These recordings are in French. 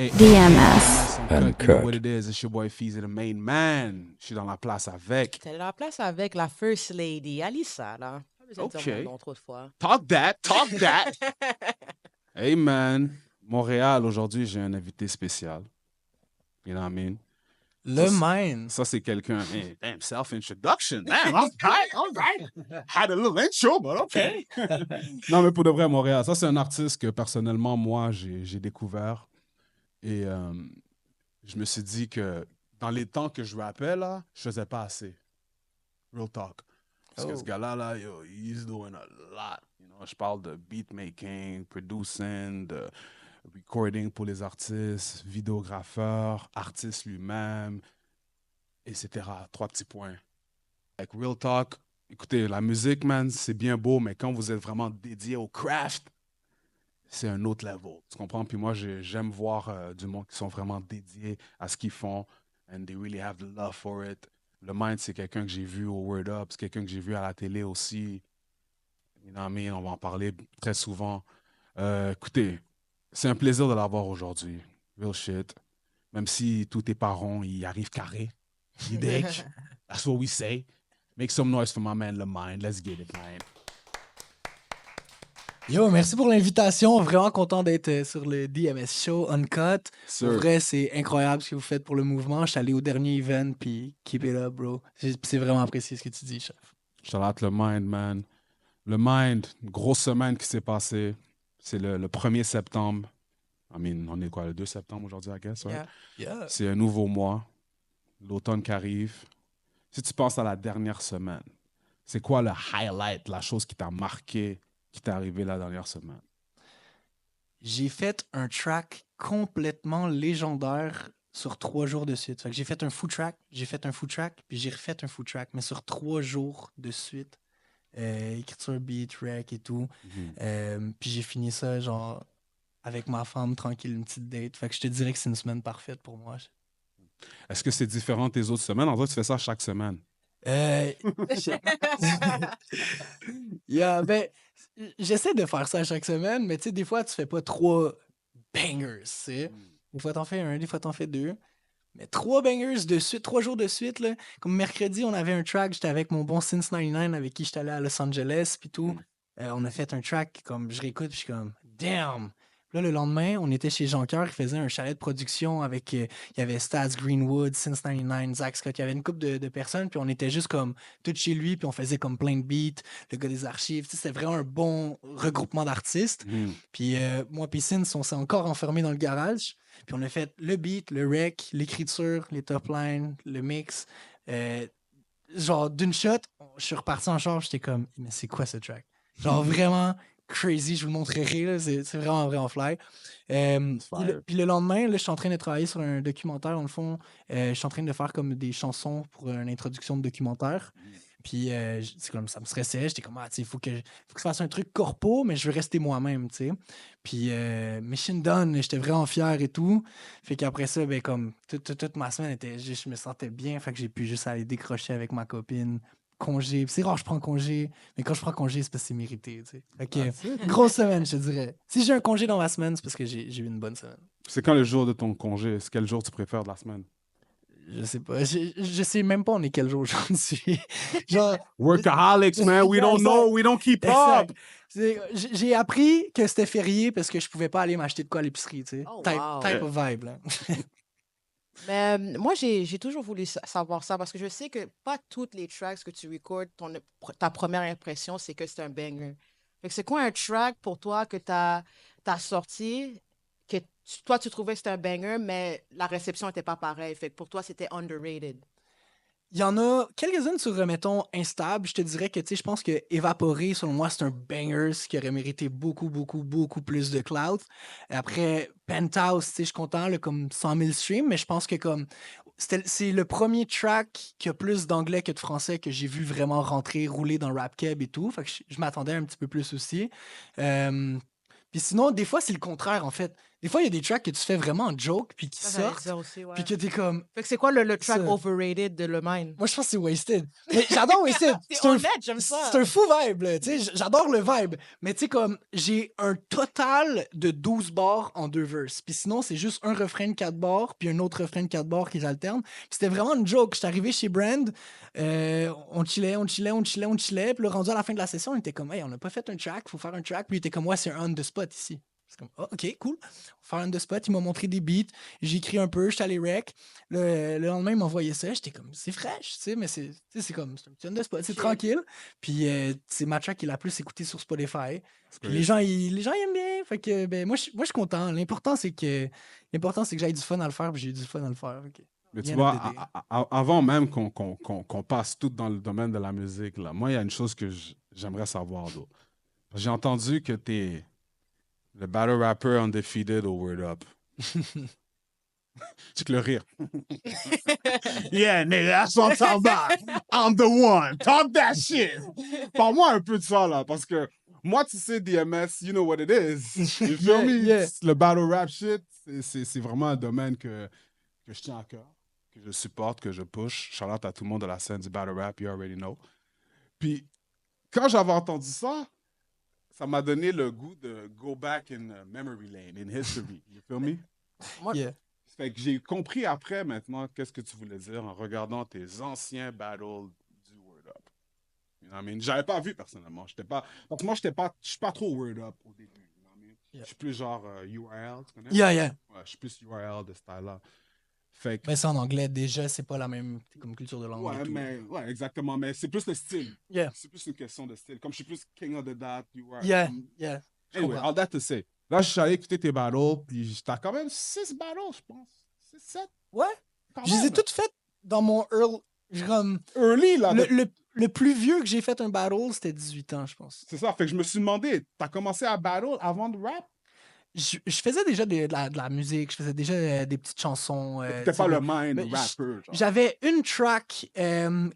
Hey, DMS. you know what it is. It's your boy Feezy, the main man. Je suis dans la place avec. T'es dans la place avec la First Lady, Alissa, là. Pas besoin de dire mon nom trop de fois. Talk that. Hey man, Montréal, aujourd'hui, j'ai un invité spécial. You know what I mean? Le Mind. Ça, c'est quelqu'un. Hey, damn, self-introduction. Damn, all right. Had a little intro, but okay. Non, mais pour de vrai, Montréal, ça, c'est un artiste que personnellement, moi, j'ai découvert. Et je me suis dit que dans les temps que je rappais, là, je faisais pas assez. Real talk. Parce que ce gars-là, là, yo, he's doing a lot. You know, je parle de beatmaking, producing, de recording pour les artistes, vidéographeur, artiste lui-même, etc. 3 petits points. Like, real talk, écoutez, la musique, man, c'est bien beau, mais quand vous êtes vraiment dédié au craft, c'est un autre level. Tu comprends? Puis moi, j'aime voir du monde qui sont vraiment dédiés à ce qu'ils font. And they really have the love for it. Le Mind, c'est quelqu'un que j'ai vu au Word Up. C'est quelqu'un que j'ai vu à la télé aussi. You know what I mean? On va en parler très souvent. Écoutez, c'est un plaisir de l'avoir aujourd'hui. Real shit. Même si tous tes parents, ils arrivent carré. You dig? That's what we say. Make some noise for my man, Le Mind. Let's get it, man. Yo, merci pour l'invitation. Vraiment content d'être sur le DMS Show Uncut. Pour vrai, c'est incroyable ce que vous faites pour le mouvement. Je suis allé au dernier event, puis keep it up, bro. C'est vraiment apprécié ce que tu dis, chef. Shout out Le Mind, man. Le Mind, une grosse semaine qui s'est passée. C'est le 1er septembre. I mean, on est quoi, le 2 septembre aujourd'hui, I guess, right? Yeah. C'est un nouveau mois. L'automne qui arrive. Si tu penses à la dernière semaine, c'est quoi le highlight, la chose qui t'a marqué, qui t'est arrivé la dernière semaine? J'ai fait un track complètement légendaire sur 3 jours de suite. Fait que j'ai fait un food track, puis j'ai refait un food track, mais sur 3 jours de suite. Écriture, beat, rec et tout. Puis j'ai fini ça, genre, avec ma femme, tranquille, une petite date. Fait que je te dirais que c'est une semaine parfaite pour moi. Est-ce que c'est différent de tes autres semaines? En vrai, tu fais ça chaque semaine. Ben, j'essaie de faire ça chaque semaine, mais tu sais, des fois, tu fais pas 3 bangers, tu sais. Des fois, t'en fais 1, des fois, t'en fais 2. Mais 3 bangers de suite, 3 jours de suite, là. Comme mercredi, on avait un track, j'étais avec mon bon Since 99, avec qui j'étais allé à Los Angeles, puis tout. On a fait un track, comme je réécoute, puis je suis comme, damn! Puis là, le lendemain, on était chez Jean Coeur, il faisait un chalet de production avec, il y avait Stats Greenwood, Since 99, Zach Scott, il y avait une couple de personnes, puis on était juste comme, tout chez lui, puis on faisait comme plein de beats, le gars des archives, tu sais, c'était vraiment un bon regroupement d'artistes. Puis moi puis Since, on s'est encore enfermés dans le garage, puis on a fait le beat, le rec, l'écriture, les top lines, le mix. Genre, d'une shot, je suis reparti en charge, j'étais comme, mais c'est quoi ce track? Genre, vraiment crazy, je vous le montrerai, là, c'est vraiment, vraiment fly. Puis le lendemain, là, je suis en train de travailler sur un documentaire, dans le fond. Je suis en train de faire comme des chansons pour une introduction de documentaire. Puis c'est comme ça me stressait, j'étais comme, il faut que je fasse un truc corpo, mais je veux rester moi-même, tu sais. Puis mission done, j'étais vraiment fier et tout. Fait qu'après ça, ben comme toute ma semaine était juste, je me sentais bien, fait que j'ai pu juste aller décrocher avec ma copine. Congé. C'est rare, je prends congé, mais quand je prends congé, c'est parce que c'est mérité, tu sais. Fait que, grosse semaine, je te dirais. Si j'ai un congé dans ma semaine, c'est parce que j'ai eu une bonne semaine. C'est quand le jour de ton congé? C'est quel jour tu préfères de la semaine? Je sais pas. Je sais même pas on est quel jour aujourd'hui. Genre, Workaholics, man. We don't know. We don't keep up. J'ai appris que c'était férié parce que je pouvais pas aller m'acheter de quoi à l'épicerie, tu sais. Oh, type of vibe, là. Mais moi, j'ai toujours voulu savoir ça parce que je sais que pas toutes les tracks que tu recordes, ta première impression, c'est que c'est un banger. Fait que c'est quoi un track pour toi que tu as sorti, que toi, tu trouvais que c'était un banger, mais la réception n'était pas pareille. Fait que pour toi, c'était underrated. Il y en a quelques-unes sur, mettons, Instable. Je te dirais que, tu sais, je pense que Évaporé, selon moi, c'est un banger qui aurait mérité beaucoup, beaucoup, beaucoup plus de clout. Après, Penthouse, tu sais, je suis content, là, comme 100 000 streams, mais je pense que comme c'est le premier track qui a plus d'anglais que de français que j'ai vu vraiment rentrer, rouler dans RapKeb et tout. Fait que je m'attendais un petit peu plus aussi. Puis sinon, des fois, c'est le contraire, en fait. Des fois, il y a des tracks que tu fais vraiment en joke, puis qui Ça, j'allais sortent, dire aussi, ouais. puis que t'es comme... Fait que c'est quoi le track Ça. overrated de Le Mine? Moi, je pense que c'est Wasted. Mais j'adore Wasted. C'est honnête, j'aime ça. C'est un fou vibe, là. Tu sais, j'adore le vibe. Mais tu sais, comme, j'ai un total de 12 bars en 2 verses. Puis sinon, c'est juste un refrain de 4 bars, puis un autre refrain de 4 bars qui s'alternent. Puis c'était vraiment une joke. J'étais arrivé chez Brand, on chillait. Puis là, rendu à la fin de la session, on était comme, hey, on n'a pas fait un track, faut faire un track. Puis il était comme, ouais, c'est un on the spot ici. C'est comme, oh, ok, cool. On va faire un on the spot. Il m'a montré des beats. J'ai écrit un peu, j'étais allé rec. Le lendemain, il m'envoyait ça. J'étais comme, c'est fraîche, tu sais, mais c'est comme, c'est un petit on the spot, c'est tranquille. Puis c'est ma track qui est la plus écoutée sur Spotify. Puis les gens, ils aiment bien. Fait que, ben, moi, je suis content. L'important, c'est que j'aille du fun à le faire, puis j'ai eu du fun à le faire. Ok. Mais tu Bien vois, updaté. avant même qu'on passe tout dans le domaine de la musique, là, moi, il y a une chose que j'aimerais savoir, though. J'ai entendu que t'es le battle rapper undefeated au Word Up. Tu que le rire. Yeah, nigga, that's what I'm talking about. I'm the one. Talk that shit. Parle-moi un peu de ça, là, parce que moi, tu sais, DMS, you know what it is. You feel me? Yeah. Le battle rap shit, c'est vraiment un domaine que je tiens à cœur, que je supporte, que je push. Shout out à tout le monde de la scène du battle rap, you already know. Puis, quand j'avais entendu ça, ça m'a donné le goût de go back in memory lane, in history. You feel me? Moi, Yeah. Fait que j'ai compris après, maintenant, qu'est-ce que tu voulais dire en regardant tes anciens battles du Word Up. You know what I mean? J'avais pas vu, personnellement. Donc, moi, je suis pas trop Word Up au début. You know what I mean? Yeah. Je suis plus genre URL, tu connais? Yeah. Ouais, je suis plus URL de ce style-là. Fait que, Mais ça, en anglais, déjà, c'est pas la même comme culture de langue. et tout. ouais, exactement. Mais c'est plus le style. Yeah. C'est plus une question de style. Comme je suis plus King of the Dot, URL. Yeah. Je Anyway, comprends. all that to say. Là, je suis allé écouter tes battles, puis t'as quand même 6 battles, je pense. 6, 7. Ouais. Quand Je les ai même. toutes faites dans mon comme Early, là. le plus vieux que j'ai fait un battle, c'était 18 ans, je pense. C'est ça. Fait que je me suis demandé, t'as commencé à battle avant de rap? Je faisais déjà de la musique, je faisais déjà des petites chansons. T'étais pas le mind mais rapper, genre. J'avais une track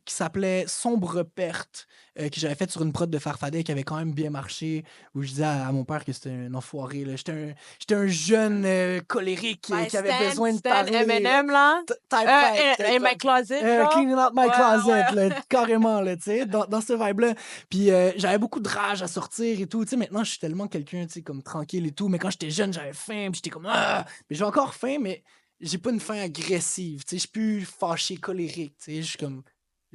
qui s'appelait Sombre Perte, que j'avais faite sur une prod de Farfadet qui avait quand même bien marché, où je disais à mon père que c'était un enfoiré. là. J'étais un jeune colérique qui avait besoin de parler. M&M, là. In my closet, genre. Cleaning out my Ouais, closet, ouais. là, carrément, là, tu sais, dans ce vibe-là. Puis j'avais beaucoup de rage à sortir et tout. Tu sais, maintenant, je suis tellement quelqu'un, tu sais, comme tranquille et tout. Mais quand j'étais jeune, j'avais faim, puis j'étais comme, ah! Mais j'ai encore faim, mais j'ai pas une faim agressive, tu sais. Je suis plus fâché, colérique, tu sais. Je suis comme...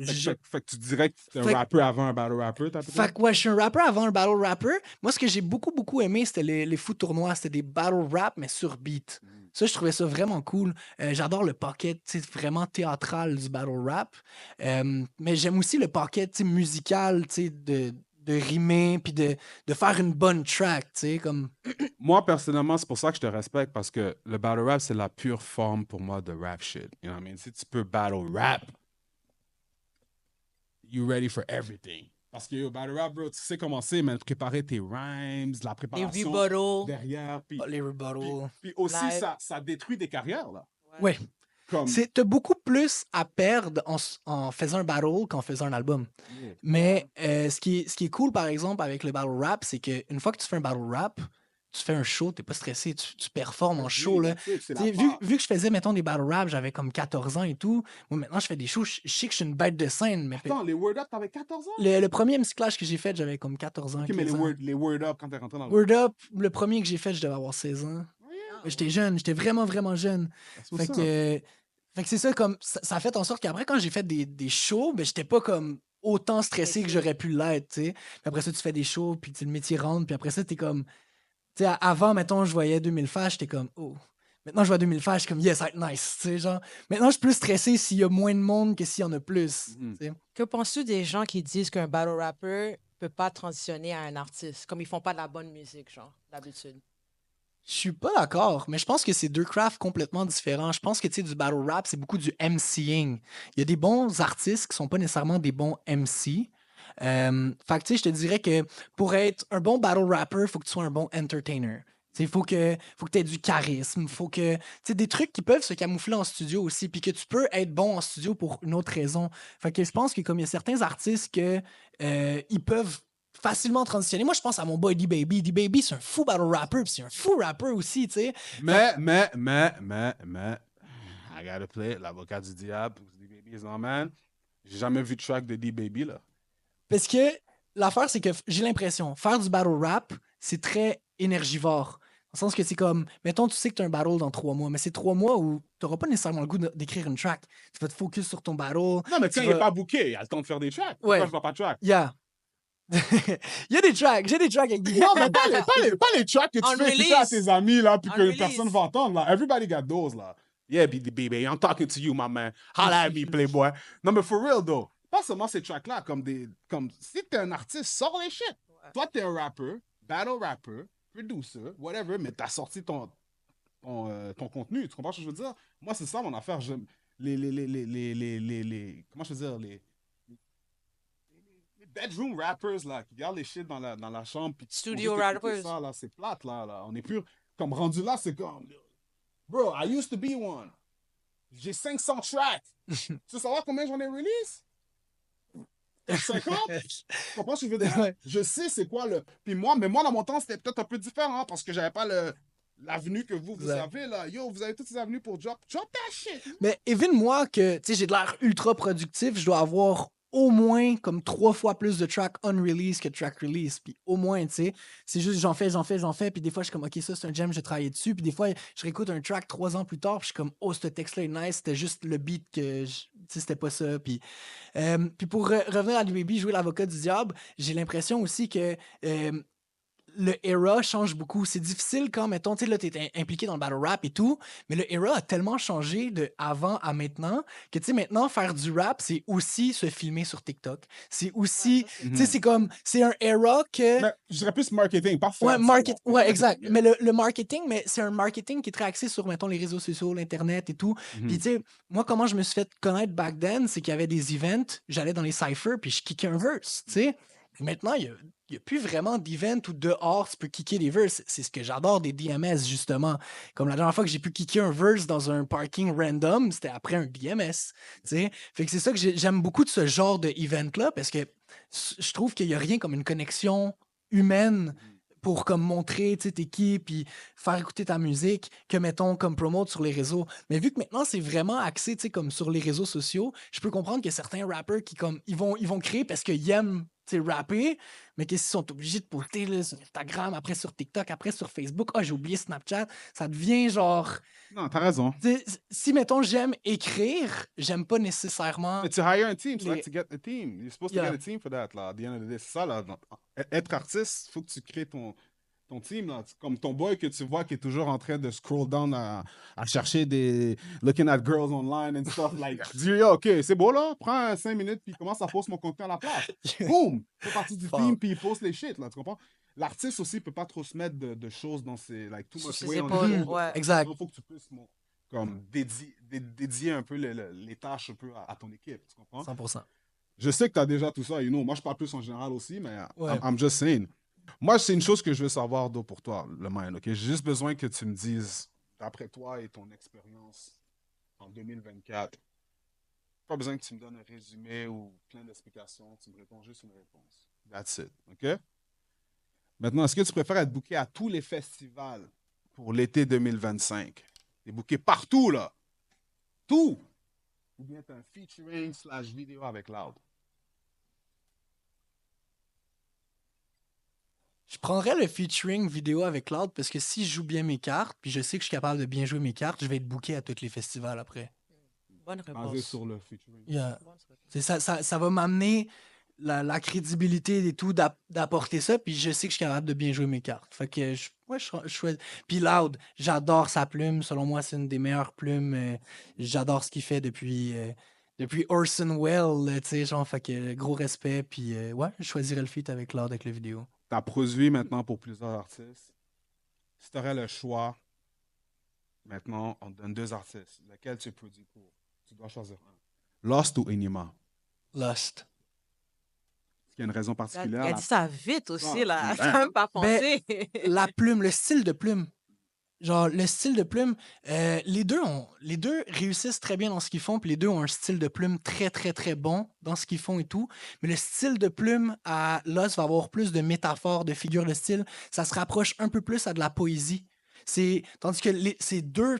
Fait que tu dirais que t'es Fait un que- rappeur avant un battle rapper, t'as Fait que ouais, je suis un rappeur avant un battle rapper. Moi, ce que j'ai beaucoup aimé, c'était les fous tournois. C'était des battle rap, mais sur beat. Ça, je trouvais ça vraiment cool. J'adore le pocket, tu sais, vraiment théâtral du battle rap. Mais j'aime aussi le pocket, tu sais, musical, tu sais, de rimer, puis de faire une bonne track, tu sais, comme... Moi, personnellement, c'est pour ça que je te respecte, parce que le battle rap, c'est la pure forme pour moi de rap shit. You know what I mean? Si tu peux battle rap, you ready for everything. Parce que yo, battle rap, bro, tu sais comment c'est, mais préparer tes rhymes, la Les préparation rebuttals. derrière, puis les rebuttals. puis aussi, Live. ça détruit des carrières, là. Ouais. Comme... T'as beaucoup plus à perdre en faisant un battle qu'en faisant un album. Yeah. Mais ce qui est cool, par exemple, avec le battle rap, c'est qu'une fois que tu fais un battle rap, tu fais un show, t'es pas stressé, tu performes en show. Là. C'est la T'sais, part. vu que je faisais, mettons, des battle rap, j'avais comme 14 ans et tout. Moi, maintenant, je fais des shows, je sais que je suis une bête de scène. Mais Attends, les Word Up, t'avais 14 ans? le premier MC Clash que j'ai fait, j'avais comme 14 ans. Ok, mais 15 ans. les word Up, quand t'es rentré dans le... Word Up, le premier que j'ai fait, je devais avoir 16 ans. J'étais jeune, j'étais vraiment jeune. Fait que c'est ça, comme ça a fait en sorte qu'après, quand j'ai fait des shows, ben, j'étais pas comme autant stressé que j'aurais pu l'être, tu sais. Puis après ça, tu fais des shows, puis le métier rentre, puis après ça, t'es comme... Tu sais, avant, mettons, je voyais 2000 flash, j'étais comme, oh. Maintenant, je vois 2000 flash, je suis comme, yes, that's nice, tu sais, genre. Maintenant, je suis plus stressé s'il y a moins de monde que s'il y en a plus, tu sais. Que penses-tu des gens qui disent qu'un battle rapper peut pas transitionner à un artiste, comme ils font pas de la bonne musique, genre, d'habitude? Je suis pas d'accord, mais je pense que c'est deux crafts complètement différents. Je pense que, tu sais, du battle rap, c'est beaucoup du MCing. Il y a des bons artistes qui sont pas nécessairement des bons MC. Fait que, tu sais, je te dirais que pour être un bon battle rapper, il faut que tu sois un bon entertainer. Il faut que tu aies du charisme. Faut que. Tu sais, des trucs qui peuvent se camoufler en studio aussi, puis que tu peux être bon en studio pour une autre raison. Fait que je pense que, comme il y a certains artistes que ils peuvent facilement transitionner. Moi, je pense à mon boy D-Baby. D-Baby, c'est un fou battle rapper, puis c'est un fou rapper aussi, tu sais. Mais, I gotta play l'avocat du diable. D-Baby is on, man. J'ai jamais vu de track de D-Baby, là. Parce que l'affaire, c'est que j'ai l'impression, faire du battle rap, c'est très énergivore. Dans le sens que c'est comme, mettons, tu sais que tu as un battle dans 3 mois, mais c'est 3 mois où tu n'auras pas nécessairement le goût d'écrire une track. Tu vas te focus sur ton battle. Non, mais quand il n'est pas booké, il a le temps de faire des tracks. Pourquoi Ouais. je vois pas de tracks? Yeah. Il y a des tracks, j'ai des tracks avec des... Non, mais pas les tracks que tu fais écouter à tes amis, là, puis On que release. personne va entendre, là. Everybody got those, là. Yeah, baby, I'm talking to you, my man. Holla at me, playboy. Non, mais for real, though. Pas seulement ces tracks-là, comme si t'es un artiste, sors les shit. Toi, t'es un rapper, battle rapper, producer, whatever, mais t'as sorti ton contenu. Tu comprends ce que je veux dire? Moi, c'est ça mon affaire. Comment je veux dire? Les bedroom rappers, là, qui gardent les shit dans la chambre. Puis Studio on veut t'écouter rappers. ça, là, c'est plate, là. On est plus... Comme rendu là, c'est comme... Bro, I used to be one. J'ai 500 tracks. Tu veux savoir combien j'en ai release? 50? Tu comprends ce que je veux dire? Ouais. Je sais c'est quoi le... Puis moi, dans mon temps, c'était peut-être un peu différent parce que j'avais pas l'avenue que vous Exact. avez, là. Yo, vous avez toutes ces avenues pour drop that shit. Mais évite-moi que, tu sais, j'ai de l'air ultra productif, je dois avoir au moins comme 3 fois plus de tracks unreleased que de tracks release. Puis au moins, tu sais, c'est juste j'en fais. Puis des fois, je suis comme, OK, ça, c'est un gem, j'ai travaillé dessus. Puis des fois, je réécoute un track 3 ans plus tard, puis je suis comme, oh, ce texte-là est nice, c'était juste le beat que, tu sais, c'était pas ça. Puis pour revenir à D-Baby, jouer l'avocat du diable, j'ai l'impression aussi que le era change beaucoup. C'est difficile quand, mettons, tu sais, là, t'es impliqué dans le battle rap et tout, mais le era a tellement changé de avant à maintenant que, tu sais, maintenant, faire du rap, c'est aussi se filmer sur TikTok. C'est aussi, tu sais, c'est comme, c'est un era que... Mais je dirais plus marketing, pas faire. Ouais, exact. Mais le marketing, mais c'est un marketing qui est très axé sur, mettons, les réseaux sociaux, l'Internet et tout. Puis, tu sais, moi, comment je me suis fait connaître back then, c'est qu'il y avait des events, j'allais dans les cyphers, puis je kickais un verse, tu sais. Maintenant, il n'y a plus vraiment d'event où dehors tu peux kicker des verses. C'est ce que j'adore des DMS, justement. Comme la dernière fois que j'ai pu kicker un verse dans un parking random, c'était après un DMS. T'sais? Fait que c'est ça que j'aime beaucoup de ce genre de event-là, parce que je trouve qu'il n'y a rien comme une connexion humaine pour comme montrer tes qui puis faire écouter ta musique que mettons comme promote sur les réseaux. Mais vu que maintenant c'est vraiment axé comme sur les réseaux sociaux, je peux comprendre que certains rappers qui comme ils vont créer parce qu'ils aiment rapper, mais qu'ils sont obligés de poster là, sur Instagram, après sur TikTok, après sur Facebook. Ah, j'ai oublié Snapchat. Ça devient genre... Non, t'as raison. Si, mettons, j'aime écrire, j'aime pas nécessairement... Mais tu hire un team, so to get a team. You're supposed to Yeah. get a team for that, là. At the end of the day, c'est ça, là. Être artiste, il faut que tu crées ton team, là. Comme ton boy que tu vois qui est toujours en train de scroll down à chercher looking at girls online and stuff. Like, dis, yo, OK, c'est beau, là. Prends 5 minutes, puis commence à poster mon contenu à la place. Boom! Fais partie du team, puis il poste les shit, là. Tu comprends? L'artiste aussi peut pas trop se mettre de choses dans ses, like, too much Sur weight ses on épaules, his shoulders. ouais. Exact. Il faut que tu puisses, comme, dédier un peu les tâches un peu à ton équipe. Tu comprends? 100%. Je sais que tu as déjà tout ça, moi je parle plus en général aussi, mais Ouais. I'm just saying. Moi, c'est une chose que je veux savoir d'eau pour toi, le man, ok? J'ai juste besoin que tu me dises, d'après toi et ton expérience en 2024, pas besoin que tu me donnes un résumé ou plein d'explications, tu me réponds juste une réponse. That's it, ok? Maintenant, est-ce que tu préfères être booké à tous les festivals pour l'été 2025? T'es booké partout, là. Tout! Ou bien t'as un featuring / vidéo avec Loud? Je prendrais le featuring vidéo avec Cloud parce que si je joue bien mes cartes, puis je sais que je suis capable de bien jouer mes cartes, je vais être booké à tous les festivals après. Bonne Basé réponse. sur le featuring. Yeah. Bonne réponse. C'est ça va m'amener la crédibilité et tout d'apporter ça, puis je sais que je suis capable de bien jouer mes cartes. Fait que je choisis. Puis Loud, j'adore sa plume. Selon moi, c'est une des meilleures plumes. J'adore ce qu'il fait depuis Orson Welles, tu sais, genre, fait que gros respect. Puis ouais, je choisirais le feat avec Loud avec la vidéo. Tu as produit maintenant pour plusieurs artistes. Si tu aurais le choix, maintenant, on te donne 2 artistes. Lequel tu produis pour? Tu dois choisir un. Lost ou Enima? Lust. Est-ce qu'il y a une raison Il particulière? a dit ça vite aussi, Ah, là. ben. Ça même pas pensé. La plume, le style de plume. genre, le style de plume, les deux réussissent très bien dans ce qu'ils font, puis les deux ont un style de plume très, très, très bon dans ce qu'ils font et tout. Mais le style de plume à Lost va avoir plus de métaphores, de figures de style. Ça se rapproche un peu plus à de la poésie. Tandis que c'est deux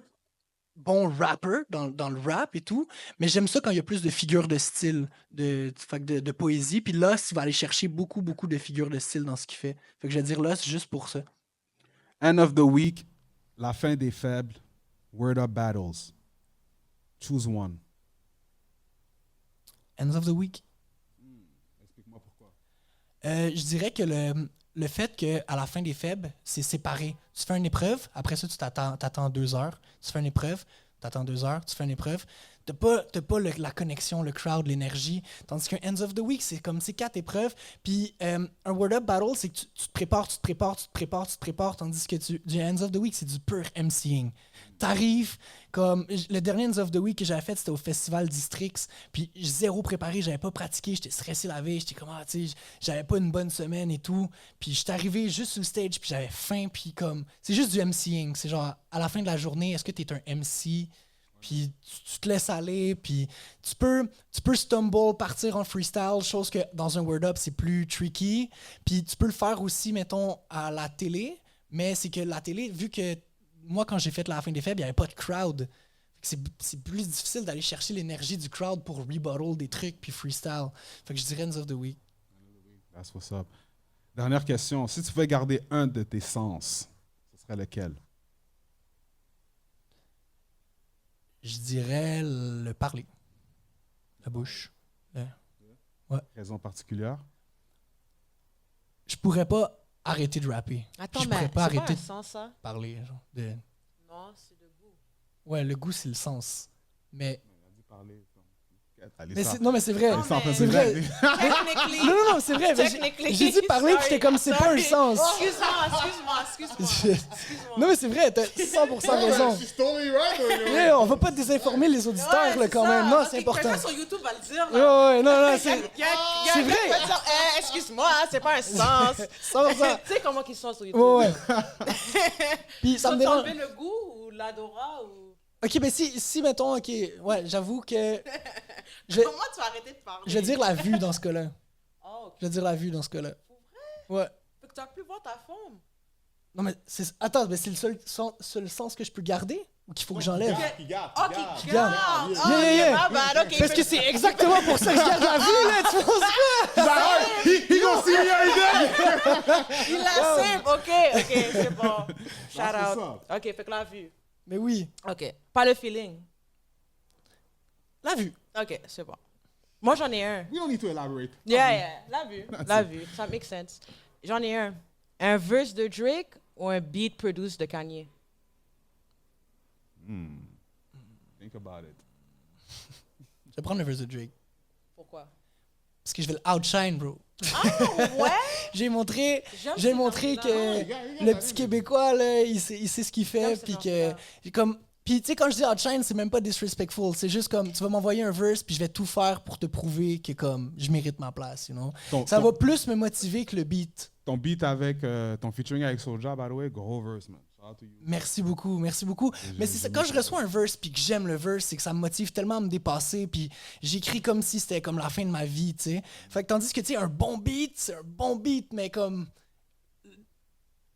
bons rappers dans le rap et tout, mais j'aime ça quand il y a plus de figures de style, fait que de poésie. Puis Lost, il va aller chercher beaucoup, beaucoup de figures de style dans ce qu'il fait. Fait que je vais dire Lost juste pour ça. End of the week, la fin des faibles, Word Up Battles. Choose one. Ends of the week. Explique-moi pourquoi. Je dirais que le fait qu'à la fin des faibles, c'est séparé. Tu fais une épreuve, après ça, tu t'attends 2 heures. Tu fais une épreuve, tu attends 2 heures, tu fais une épreuve. T'as pas la connexion, le crowd, l'énergie. Tandis qu'un Ends of the Week, c'est comme c'est 4 épreuves. Puis un Word Up Battle, c'est que tu te prépares, tu te prépares, tu te prépares, tu te prépares. Tandis que du Ends of the Week, c'est du pur MCing. T'arrives, comme le dernier Ends of the Week que j'avais fait, c'était au Festival Districts. Puis zéro préparé, j'avais pas pratiqué, j'étais stressé la veille, j'étais comme, tu sais, j'avais pas une bonne semaine et tout. Puis j'étais arrivé juste sur le stage, puis j'avais faim, puis comme, c'est juste du MCing. C'est genre, à la fin de la journée, est-ce que t'es un MC? Puis tu te laisses aller, puis tu peux stumble, partir en freestyle, chose que dans un Word Up, c'est plus tricky. Puis tu peux le faire aussi, mettons, à la télé, mais c'est que la télé, vu que moi, quand j'ai fait la fin des faibles, il n'y avait pas de crowd. C'est plus difficile d'aller chercher l'énergie du crowd pour rebuttal des trucs, puis freestyle. Fait que je dirais Ends of the Week. That's what's up. Dernière question. Si tu pouvais garder un de tes sens, ce serait lequel? Je dirais le parler. La bouche. Raison particulière? Je pourrais pas arrêter de rapper. Attends, je mais pourrais c'est pas pas arrêter un de sens, ça? parler. Genre, Non, c'est le goût. Ouais, le goût, c'est le sens. Mais Allez, Mais ça. non, mais c'est vrai. Non, mais- C'est vrai. Technically. Non, c'est vrai. mais j'ai dit parler, puis j'étais comme, c'est pas un sens. Excuse-moi. Non, mais c'est vrai, t'as 100% raison. Yeah, on va pas désinformer les auditeurs, là, quand même. Non, c'est important. Quelqu'un sur YouTube va le dire. Là. Ouais, non, c'est C'est vrai. Excuse-moi, c'est pas un sens. 100%. Tu sais comment ils sont sur YouTube? Ouais. Puis ça me dérange. enlever le goût ou l'adora ou... Ok, mais si mettons, ok, ouais, j'avoue que. Comment tu vas arrêter de parler? Je vais dire la vue dans ce cas-là. Oh, ok. Je vais dire la vue dans ce cas-là. Ouais. Fait que tu vas plus voir ta femme. Non, mais c'est. Attends, mais c'est le seul sens que je peux garder ou qu'il faut que j'enlève? Ok, Garde. garde. Yeah. My bad, ok. Parce que c'est exactement pour ça que je garde la vue, là, tu penses pas? He gonna see me every day! Il la save. Ok, c'est bon. Shout That's out. what's Ok, fait que la vue. Mais oui, Ok. Pas le feeling. la vue. Ok, c'est bon. Moi, j'en ai un. We don't need to elaborate. Yeah. La vue. Ça make sense. J'en ai un. Un verse de Drake ou un beat produce de Kanye? Think about it. Je vais prendre le verse de Drake. Pourquoi? Parce que je vais le outshine, bro. Ah, ouais? J'ai montré J'aime que Yeah, le petit Québécois, là, il sait ce qu'il fait. J'aime Puis ce que. Puis, tu sais, quand je dis outshine, c'est même pas disrespectful. C'est juste comme, tu vas m'envoyer un verse, puis je vais tout faire pour te prouver que, comme, je mérite ma place, you know? Ça va plus me motiver que le beat. Ton beat avec, ton featuring avec Soulja, by the way, gros verse, man. Shout out to you. Merci beaucoup. Mais c'est ça, quand je reçois un verse puis que j'aime le verse, c'est que ça me motive tellement à me dépasser, puis j'écris comme si c'était comme la fin de ma vie, tu sais. Fait que tandis que, tu sais, un bon beat, c'est un bon beat, mais comme...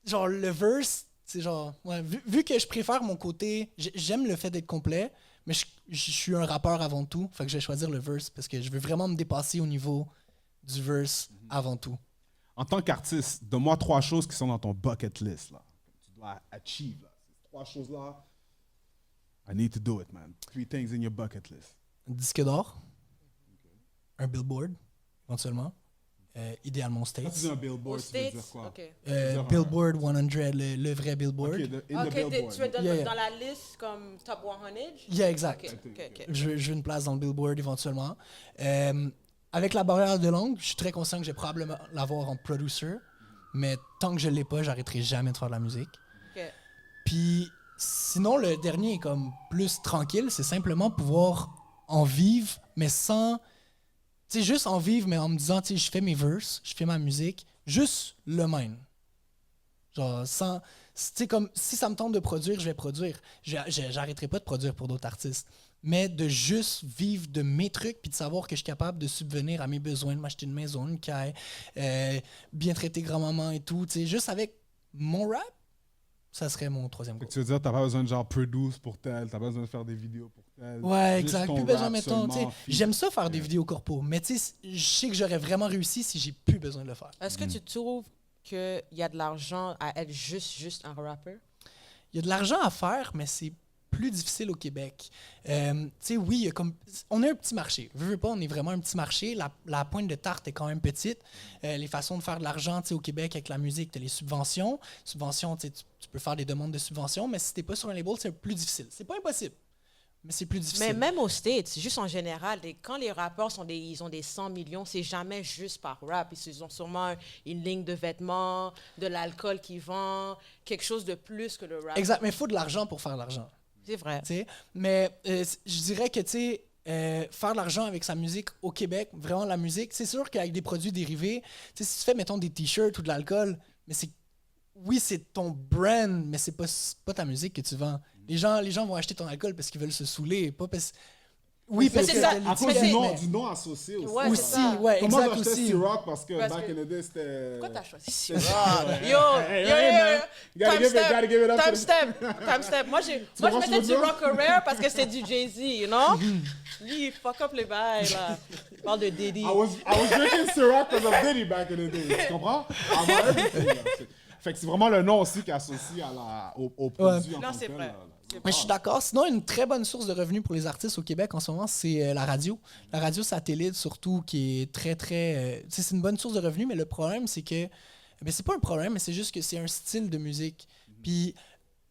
Genre, le verse, c'est genre... Ouais, vu que je préfère mon côté... J'aime le fait d'être complet, mais je suis un rappeur avant tout, fait que je vais choisir le verse, parce que je veux vraiment me dépasser au niveau du verse avant tout. En tant qu'artiste, donne-moi 3 choses qui sont dans ton bucket list, là. Que tu dois achieve, là. Ces 3 choses-là, I need to do it, man. 3 things in your bucket list. Un disque d'or, un billboard, éventuellement, idéalement aux Quand tu States. dis un billboard, Aux tu veux States? dire quoi? Ok. Billboard 100, le vrai billboard. Okay, in the Ok, billboard. tu veux dans, Yeah. dans la liste comme top 100? Yeah, exact. Ok. Je veux une place dans le billboard éventuellement. Avec la barrière de langue, je suis très conscient que je vais probablement l'avoir en producer, mais tant que je l'ai pas, j'arrêterai jamais de faire de la musique. Ok. Puis sinon, le dernier est comme plus tranquille, c'est simplement pouvoir en vivre, mais sans... Tu sais, juste en vivre, mais en me disant, tu sais, je fais mes verses, je fais ma musique, juste le même. Genre, C'est comme, si ça me tente de produire, je vais produire. J'arrêterai pas de produire pour d'autres artistes. Mais de juste vivre de mes trucs puis de savoir que je suis capable de subvenir à mes besoins, de m'acheter une maison, une caille, bien traiter grand-maman et tout, tu sais, juste avec mon rap, ça serait mon troisième Fait goal. que tu veux dire, t'as pas besoin de genre produce pour tel, t'as pas besoin de faire des vidéos pour tel. Ouais, Juste exact. ton Plus besoin, rap mettons, tu sais. seulement, puis- J'aime ça faire des vidéos corpo, mais tu sais, je sais que j'aurais vraiment réussi si j'ai plus besoin de le faire. Est-ce que tu trouves qu'il y a de l'argent à être juste un rappeur? Il y a de l'argent à faire, mais c'est plus difficile au Québec. Tu sais, oui, il y a comme... on a un petit marché. Veux pas, on est vraiment un petit marché. La pointe de tarte est quand même petite. Les façons de faire de l'argent, tu sais, au Québec avec la musique, tu as les subventions. Subventions, tu sais, tu peux faire des demandes de subventions, mais si t'es pas sur un label, c'est plus difficile. C'est pas impossible, mais c'est plus difficile. Mais même aux States, juste en général, quand les rappeurs ils ont des 100 millions, c'est jamais juste par rap. Ils ont sûrement une ligne de vêtements, de l'alcool qu'ils vendent, quelque chose de plus que le rap. Exact, mais il faut de l'argent pour faire de l'argent. C'est vrai. Tu sais. Mais je dirais que, tu sais, faire de l'argent avec sa musique au Québec, vraiment la musique, c'est sûr qu'avec des produits dérivés, tu sais, si tu fais, mettons, des t-shirts ou de l'alcool, mais oui, c'est ton brand, mais c'est pas ta musique que tu vends. Les gens vont acheter ton alcool parce qu'ils veulent se saouler, pas parce... Oui, Mais parce c'est que ça. t'as À cause l'étiquette, mais- du nom associé aussi. Ouais, c'est Aussi, ça. ouais, Comment exact j'achetais aussi. C-Rock parce que Parce back que- in the day, c'était... Pourquoi t'as choisi c'est- ça? Ouais. Yo, Hey, yo, hey, yo, man. yo. Gotta give it- Timestamp. gotta give it up to the- Timestamp. Moi, je comprends ce mettais que du je veux dire? Rock Rare parce que c'était du Jay-Z, you know? Lui, il fuck up les bails, là. Il parle de Diddy. I was drinking Ciroc because of Diddy back in the day. Tu comprends? Avant everything, là. Fait que c'est vraiment le nom aussi qui associe au produit en Non, tant que c'est tel, vrai. là. Mais je suis d'accord. Sinon, une très bonne source de revenus pour les artistes au Québec en ce moment, c'est la radio. La radio satellite, surtout, qui est très, très... tu sais, c'est une bonne source de revenus, mais le problème, c'est que... Ben, c'est pas un problème, mais c'est juste que c'est un style de musique. Puis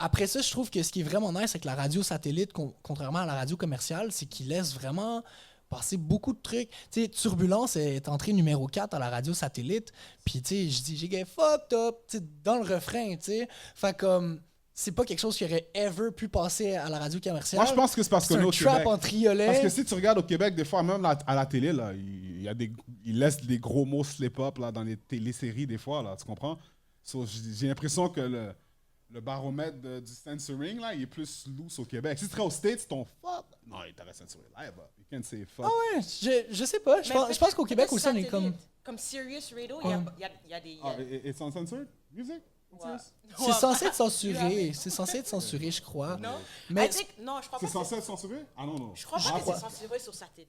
après ça, je trouve que ce qui est vraiment nice avec la radio satellite, contrairement à la radio commerciale, c'est qu'il laisse vraiment passer beaucoup de trucs. Tu sais, Turbulence est entrée numéro 4 à la radio satellite. Puis, tu sais, je dis, j'ai gay fucked up, tu sais, dans le refrain, tu sais. Fait comme... c'est pas quelque chose qui aurait ever pu passer à la radio commerciale. Moi, je pense que c'est parce c'est qu'on est un au trap Québec. en triolet. Parce que si tu regardes au Québec, des fois, même à la télé, là, ils laissent des gros mots slip-up là, dans les téléséries, des fois, là, tu comprends? So, j'ai l'impression que le baromètre du censoring, là, il est plus loose au Québec. Si tu serais aux States, ton fuck, non, il t'aurait censuré live, là. You can't say fuck. Ah ouais, je sais pas. Je pense qu'au Québec aussi, on est comme... Comme Sirius Radio, Ouais. il y a des... Ah, it's uncensored music? Ouais. C'est censé être censuré. C'est censé être censuré, je crois. Non? Mais Non, je crois C'est pas censé être censuré? Ah non, non. Je crois pas que c'est censuré sur satellite.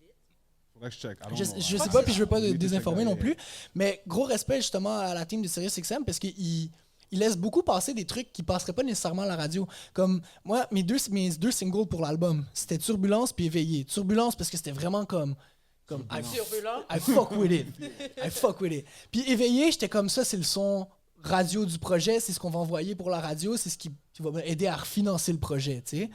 Faudrait que je check. I don't je know. sais crois pas, que puis je veux pas We need to check désinformer that, non yeah. plus. Mais gros respect justement à la team de SiriusXM parce qu'ils laissent beaucoup passer des trucs qui passeraient pas nécessairement à la radio. Comme moi, mes deux singles pour l'album, c'était Turbulence puis Éveillé. Turbulence parce que c'était vraiment comme Turbulent. I fuck with it. I fuck with it. Puis Éveillé, j'étais comme ça, c'est le son radio du projet, c'est ce qu'on va envoyer pour la radio, c'est ce qui va aider à refinancer le projet, tu sais.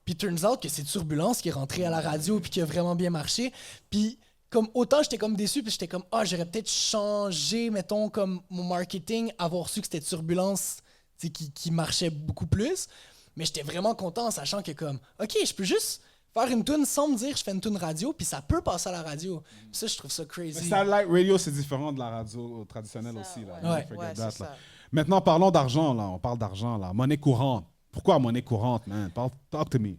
Puis turns out que c'est Turbulence qui est rentré à la radio puis qui a vraiment bien marché. Puis comme autant j'étais comme déçu puis j'étais comme j'aurais peut-être changé mettons comme mon marketing, avoir su que c'était Turbulence, tu sais, qui marchait beaucoup plus. Mais j'étais vraiment content en sachant que comme OK, je peux juste faire une tune sans me dire je fais une tune radio puis ça peut passer à la radio. Puis ça je trouve ça Mais crazy. satellite radio, c'est différent de la radio traditionnelle Ça, aussi. Là. ouais. You Ouais. forget Ouais, that, c'est là. ça. Maintenant, parlons d'argent. Là. On parle d'argent. Là. Monnaie courante. Pourquoi monnaie courante, man? Talk to me.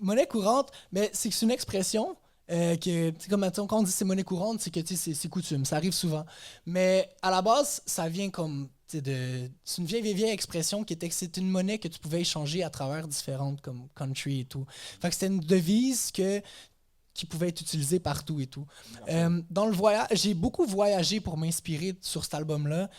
Monnaie courante, mais c'est une expression que, tu sais, comme mettons, quand on dit c'est monnaie courante, c'est que tu sais, c'est coutume, ça arrive souvent. Mais à la base, ça vient comme, tu sais, c'est une vieille expression qui était que c'est une monnaie que tu pouvais échanger à travers différentes comme countries et tout. Fait que c'était une devise qui pouvait être utilisée partout et tout. Dans le voyage, j'ai beaucoup voyagé pour m'inspirer sur cet album-là.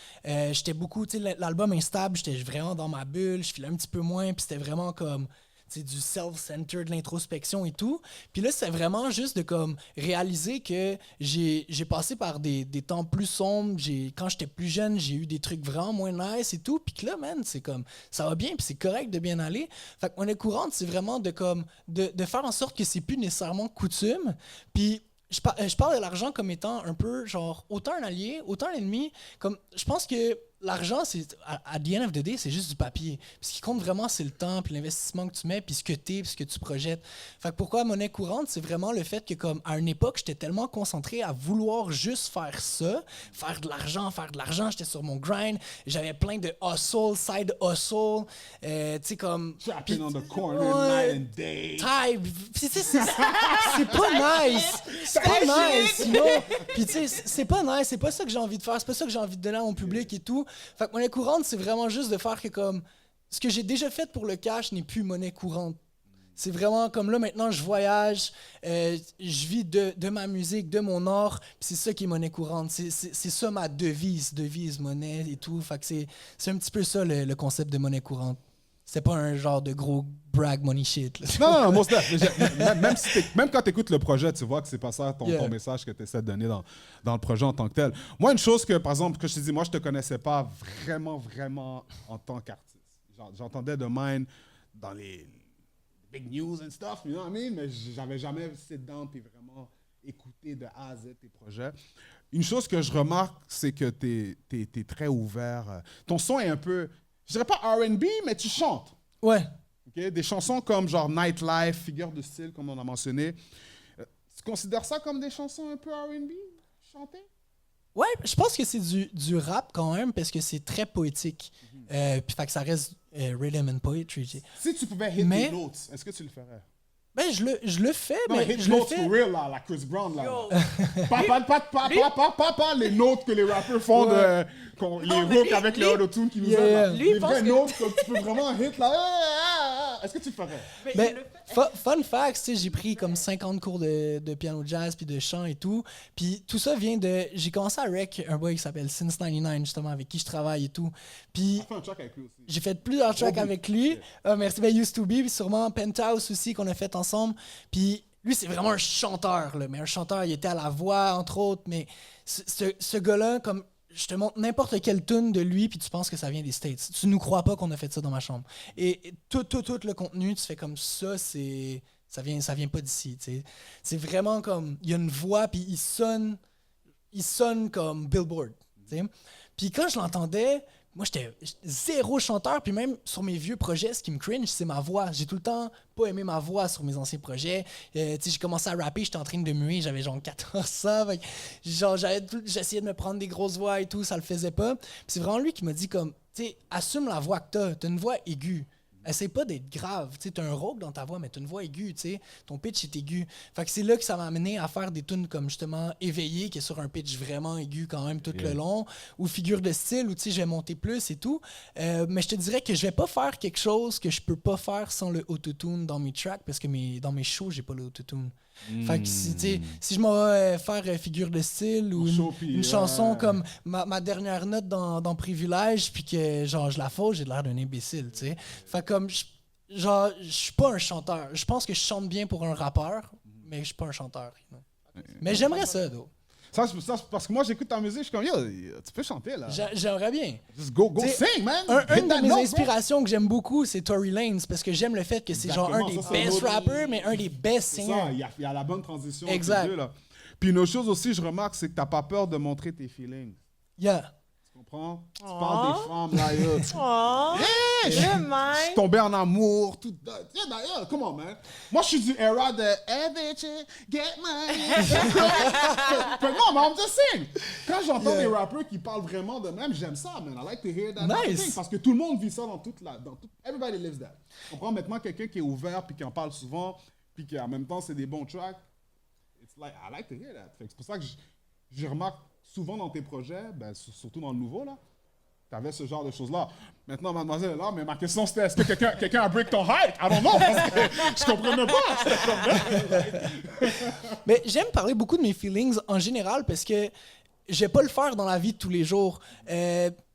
J'étais beaucoup, tu sais, l'album Instable, j'étais vraiment dans ma bulle, je filais un petit peu moins, puis c'était vraiment comme tu sais, du self-centered, de l'introspection et tout. Puis là, c'est vraiment juste de comme réaliser que j'ai passé par des temps plus sombres. Quand j'étais plus jeune, j'ai eu des trucs vraiment moins nice et tout. Puis que là, man, c'est comme ça va bien, puis c'est correct de bien aller. Fait que monnaie courante, c'est vraiment de comme de faire en sorte que c'est plus nécessairement coutume. Puis je parle de l'argent comme étant un peu genre autant un allié, autant un ennemi. Comme je pense que l'argent, c'est à the end of the day, c'est juste du papier. Puis ce qui compte vraiment, c'est le temps, puis l'investissement que tu mets, puis ce que t'es, puis ce que tu projettes. Fait que pourquoi monnaie courante, c'est vraiment le fait que comme à une époque, j'étais tellement concentré à vouloir juste faire ça, faire de l'argent, j'étais sur mon grind, j'avais plein de hustle, side hustle, tu sais comme Trapping on the corner ouais, night and day. type. Puis tu sais, c'est pas nice. C'est pas nice, non. Puis tu sais, c'est pas nice, c'est pas ça que j'ai envie de faire, c'est pas ça que j'ai envie de donner à mon public et tout. Fait que monnaie courante, c'est vraiment juste de faire que comme ce que j'ai déjà fait pour le cash n'est plus monnaie courante. C'est vraiment comme là, maintenant, je voyage, je vis de ma musique, de mon art, puis c'est ça qui est monnaie courante. C'est ça ma devise, monnaie et tout. Fait que c'est un petit peu ça le concept de monnaie courante. C'est pas un genre de gros brag money shit. Là. Non, mon même quand tu écoutes le projet, tu vois que c'est pas ça ton message que tu essaies de donner dans le projet en tant que tel. Moi, une chose que, par exemple, que je te dis, moi, je te connaissais pas vraiment en tant qu'artiste. J'entendais de Mine dans les big news and stuff, you know what I mean? Mais j'avais jamais sit down puis vraiment écouté de A à Z tes projets. Une chose que je remarque, c'est que t'es très ouvert. Ton son est un peu, je dirais pas R&B, mais tu chantes. Ouais. Okay? Des chansons comme genre Nightlife, Figure de style, comme on a mentionné. Tu considères ça comme des chansons un peu R&B, chantées? Ouais, je pense que c'est du rap quand même, parce que c'est très poétique. Puis fait que ça reste rhythm and poetry. Si tu pouvais hit des notes, est-ce que tu le ferais? Ben, je le fais, non, mais hit je le notes fais. for real, là, la Chris Brown, là. Pas les notes que les rappeurs font les hooks avec les auto-tunes qui nous aident. Les vraies notes que tu peux vraiment hit, là. Est-ce que tu le ferais? Ben, fun fact, tu sais, j'ai pris comme 50 cours de piano jazz puis de chant et tout. Puis tout ça vient de... J'ai commencé à rec un boy qui s'appelle Since 99, justement, avec qui je travaille et tout. Puis fait un track avec lui aussi. J'ai fait plusieurs tracks avec lui. Merci, ben Used to Be, puis sûrement Penthouse aussi qu'on a fait ensemble. Puis lui, c'est vraiment un chanteur, là. Mais un chanteur, il était à la voix, entre autres. Mais ce gars-là, comme... Je te montre n'importe quelle tune de lui, puis tu penses que ça vient des States. Tu nous crois pas qu'on a fait ça dans ma chambre. Et tout le contenu, tu fais comme ça, ça vient pas d'ici. Tu sais. C'est vraiment comme... Il y a une voix, puis il sonne comme Billboard. Tu sais. Puis quand je l'entendais... Moi, j'étais zéro chanteur, puis même sur mes vieux projets, ce qui me cringe, c'est ma voix. J'ai tout le temps pas aimé ma voix sur mes anciens projets. J'ai commencé à rapper, j'étais en train de muer, j'avais genre 14 ans. Genre, j'essayais de me prendre des grosses voix et tout, ça le faisait pas. Puis c'est vraiment lui qui m'a dit comme, tu sais, assume la voix que t'as une voix aiguë. Essaye pas d'être grave, tu sais, t'as un rauque dans ta voix, mais t'as une voix aiguë, tu sais, ton pitch est aigu. Fait que c'est là que ça m'a amené à faire des tunes comme justement Éveillé, qui est sur un pitch vraiment aigu quand même tout le long, ou Figure de style, où tu sais, je vais monter plus et tout. Mais je te dirais que je vais pas faire quelque chose que je peux pas faire sans le autotune dans mes tracks, parce que dans mes shows, j'ai pas le autotune. Fait que si je m'en vais faire Figure de style ou une chanson comme ma dernière note dans Privilège, puis que genre je la fausse, j'ai l'air d'un imbécile, tu sais. Fait que comme je suis pas un chanteur. Je pense que je chante bien pour un rappeur, mais je suis pas un chanteur. Mais j'aimerais ça, though. Ça, parce que moi, j'écoute ta musique, je suis comme, yo, tu peux chanter, là. J'aimerais bien. Just go sing, man. Une de mes inspirations que j'aime beaucoup, c'est Tory Lanez, parce que j'aime le fait que c'est genre un des best rappers, mais un des best singers. Il y a la bonne transition exact. entre les deux, là. Puis une autre chose aussi, je remarque, c'est que t'as pas peur de montrer tes feelings. Yeah. Tu comprends? Tu parles des femmes, là, yo. Je Je suis tombé en amour, tout. D'ailleurs, come on, man. Moi, je suis du era de hey, bitch, get mine. Non, mais I'm just saying. Quand j'entends des rappeurs qui parlent vraiment de même, j'aime ça, man. I like to hear that. Nice. Parce que tout le monde vit ça dans toute la. Everybody lives that. Tu comprends? Maintenant, quelqu'un qui est ouvert, puis qui en parle souvent, puis qui en même temps, c'est des bons tracks. It's like, I like to hear that. C'est pour ça que je remarque souvent dans tes projets, ben, surtout dans le nouveau, là. T'avais ce genre de choses-là. Maintenant, mademoiselle est là, mais ma question c'était, est-ce que quelqu'un a break ton height? I don't know, parce que je comprenais pas. Mais j'aime parler beaucoup de mes feelings en général parce que je vais pas le faire dans la vie de tous les jours.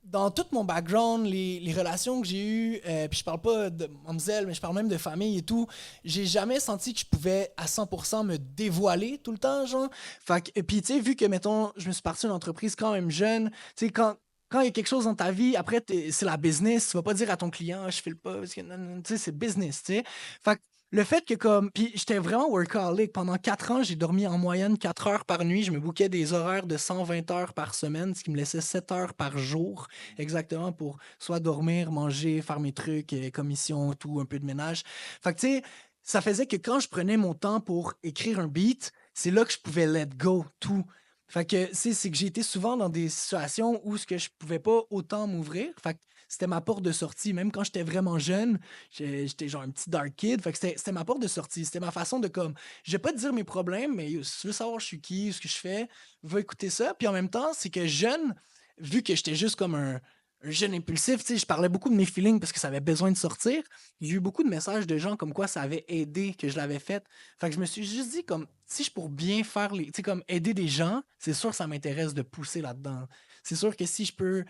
Dans tout mon background, les relations que j'ai eues, puis je parle pas de mademoiselle, mais je parle même de famille et tout, j'ai jamais senti que je pouvais à 100% me dévoiler tout le temps, genre. Fait que, puis tu sais, vu que, mettons, je me suis parti d'une entreprise quand même jeune, tu sais, quand il y a quelque chose dans ta vie, après, c'est la business. Tu vas pas dire à ton client, je file pas, parce que tu sais, c'est business, tu sais. Fait que le fait que comme... Puis j'étais vraiment workaholic. Pendant 4 ans, j'ai dormi en moyenne 4 heures par nuit. Je me bookais des horaires de 120 heures par semaine, ce qui me laissait 7 heures par jour, exactement, pour soit dormir, manger, faire mes trucs, commission, tout, un peu de ménage. Fait que tu sais, ça faisait que quand je prenais mon temps pour écrire un beat, c'est là que je pouvais let go, tout. Fait que c'est que j'ai été souvent dans des situations où ce que je pouvais pas autant m'ouvrir. Fait que c'était ma porte de sortie. Même quand j'étais vraiment jeune, j'étais genre un petit dark kid. Fait que c'était ma porte de sortie. C'était ma façon de comme, je vais pas te dire mes problèmes, mais yo, si tu veux savoir je suis qui, ce que je fais, va écouter ça. Puis en même temps, c'est que jeune, vu que j'étais juste comme un jeune impulsif, tu sais, je parlais beaucoup de mes feelings parce que ça avait besoin de sortir. J'ai eu beaucoup de messages de gens comme quoi ça avait aidé que je l'avais fait. Fait que je me suis juste dit comme si je pour bien faire les, tu sais, comme aider des gens, c'est sûr que ça m'intéresse de pousser là-dedans. C'est sûr que si je peux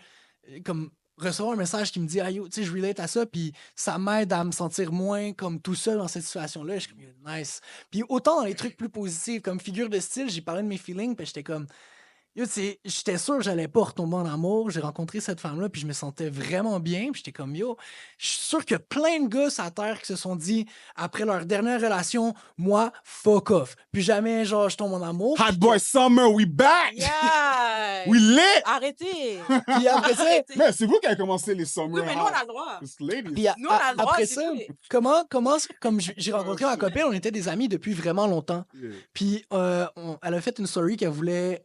comme recevoir un message qui me dit ah yo, tu sais, je relate à ça, puis ça m'aide à me sentir moins comme tout seul dans cette situation-là, je suis comme yo, nice. Puis autant dans les trucs plus positifs, comme figure de style, j'ai parlé de mes feelings, puis j'étais comme yo, j'étais sûr que j'allais pas retomber en amour. J'ai rencontré cette femme-là, puis je me sentais vraiment bien. Puis j'étais comme, yo, je suis sûr qu'il y a plein de gars sur la Terre qui se sont dit, après leur dernière relation, moi, fuck off. Puis jamais, genre, je tombe en amour. Hot Boy Summer, we back! Yeah! We lit! Arrêtez! Puis après ça, Mais c'est vous qui avez commencé les Summer Oui, mais nous, on a Hot. le droit. It's ladies. puis Nous, on a le droit, après c'est ça, tout. comme j'ai rencontré ma copine, on était des amis depuis vraiment longtemps. Yeah. Puis elle a fait une story qu'elle voulait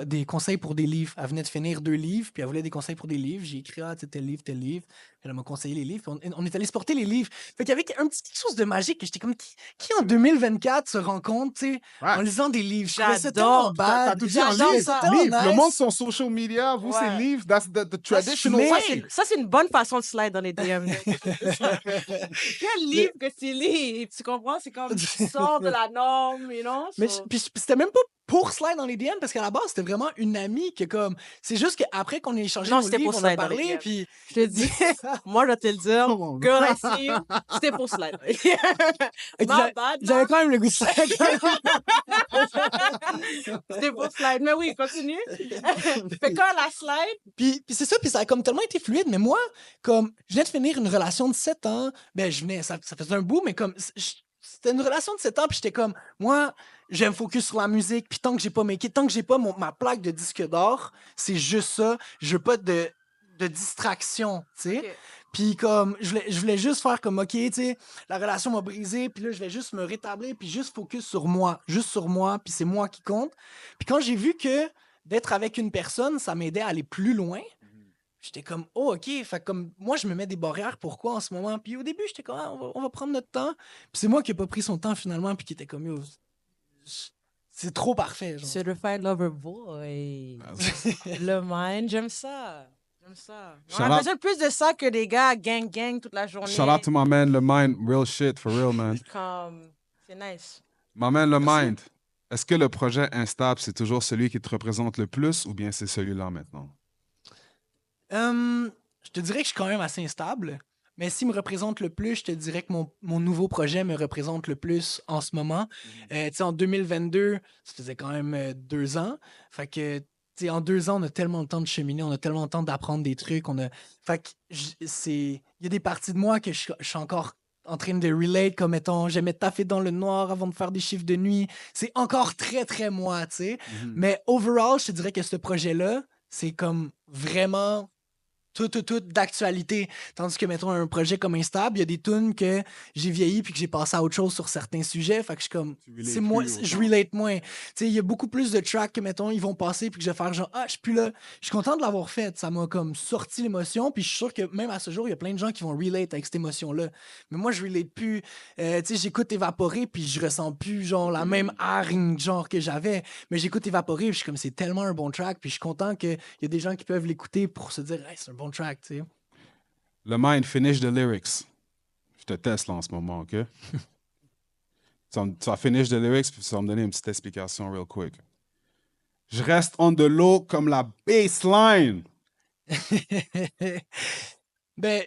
des conseils pour des livres. Elle venait de finir 2 livres, puis elle voulait des conseils pour des livres. J'ai écrit, ah, tu sais, tel livre, tel livre. Elle m'a conseillé les livres. Puis on est allé se porter les livres. Fait qu'il y avait un petit quelque chose de magique. Que j'étais comme, qui en 2024 se rend compte, tu sais, en lisant des livres? Je trouvais ça tellement J'adore. T'as bad. tout dit en J'adore livre. ça. Tellement Livre. Le nice. monde sur social media, vous, c'est Ouais. livre. That's the traditional Mais- way. Ça, c'est une bonne façon de slide dans les DM. Quel livre que tu lis? Tu comprends? C'est comme tu sors de la norme, you know? Mais So- puis c'était même pas pour slide dans les DM parce qu'à la base, c'était vraiment une amie que comme. C'est juste qu'après qu'on ait échangé Non, nos c'était livres, pour on a slide dans les parlé, DM. puis. Je te dis, moi, je vais te le dire. Come on. Girl, I see you. C'était pour slide. My bad, J'avais man. quand même le goût de slide. C'était pour slide. Mais oui, continue. Fait quand la slide, Puis c'est ça, puis ça a comme tellement été fluide, mais moi, comme, je venais de finir une relation de 7 ans, ben, ça faisait un bout, mais comme, c'était une relation de 7 ans, puis j'étais comme, moi, je me focus sur la musique, puis tant que j'ai pas tant que j'ai pas ma plaque de disque d'or, c'est juste ça, je veux pas de distraction, tu sais. Ok. Puis comme, je voulais juste faire comme, OK, tu sais, la relation m'a brisé, puis là, je vais juste me rétablir, puis juste focus sur moi, puis c'est moi qui compte. Puis quand j'ai vu que d'être avec une personne, ça m'aidait à aller plus loin, j'étais comme, oh, OK, fait que comme, moi, je me mets des barrières, pourquoi en ce moment? Puis au début, j'étais comme, ah, on va prendre notre temps. Puis c'est moi qui n'ai pas pris son temps finalement, puis qui était comme, yo, c'est trop parfait, genre. Certified Lover Boy. Le mind, j'aime ça. J'aime ça. On Shout a out- besoin de plus de ça que des gars gang toute la journée. Shout out to my man, Le Mind. Real shit, for real, man. Comme, c'est nice. My man, Le Mind. Est-ce que le projet Instable, c'est toujours celui qui te représente le plus ou bien c'est celui-là maintenant? Je te dirais que je suis quand même assez instable. Mais s'il me représente le plus, je te dirais que mon nouveau projet me représente le plus en ce moment. Tu sais, en 2022, ça faisait quand même 2 ans. Fait que, tu sais, en 2 ans, on a tellement le temps de cheminer, on a tellement le temps d'apprendre des trucs. Fait que, il y a des parties de moi que je suis encore en train de relate, comme étant, j'aimais taffer dans le noir avant de faire des chiffres de nuit. C'est encore très, très moi, tu sais. Mais overall, je te dirais que ce projet-là, c'est comme vraiment tout d'actualité. Tandis que, mettons, un projet comme Instable, il y a des tunes que j'ai vieilli puis que j'ai passé à autre chose sur certains sujets. Fait que je suis comme, relates c'est moi, plus je autant. relate moins. Tu sais, il y a beaucoup plus de tracks que, mettons, ils vont passer puis que je vais faire genre, ah, je suis plus là. Je suis content de l'avoir fait. Ça m'a comme sorti l'émotion. Puis je suis sûr que même à ce jour, il y a plein de gens qui vont relate avec cette émotion-là. Mais moi, je relate plus. Tu sais, j'écoute Évaporer puis je ressens plus, genre, la même hargne, genre, que j'avais. Mais j'écoute Évaporer puis je suis comme, c'est tellement un bon track. Puis je suis content qu'il y a des gens qui peuvent l'écouter pour se dire, hey, c'est un bon track, tu sais. Le Mind, finish the lyrics. Je te teste là en ce moment, OK? Tu vas finish the lyrics puis tu vas me donner une petite explication real quick. Je reste on the low comme la baseline. Ben,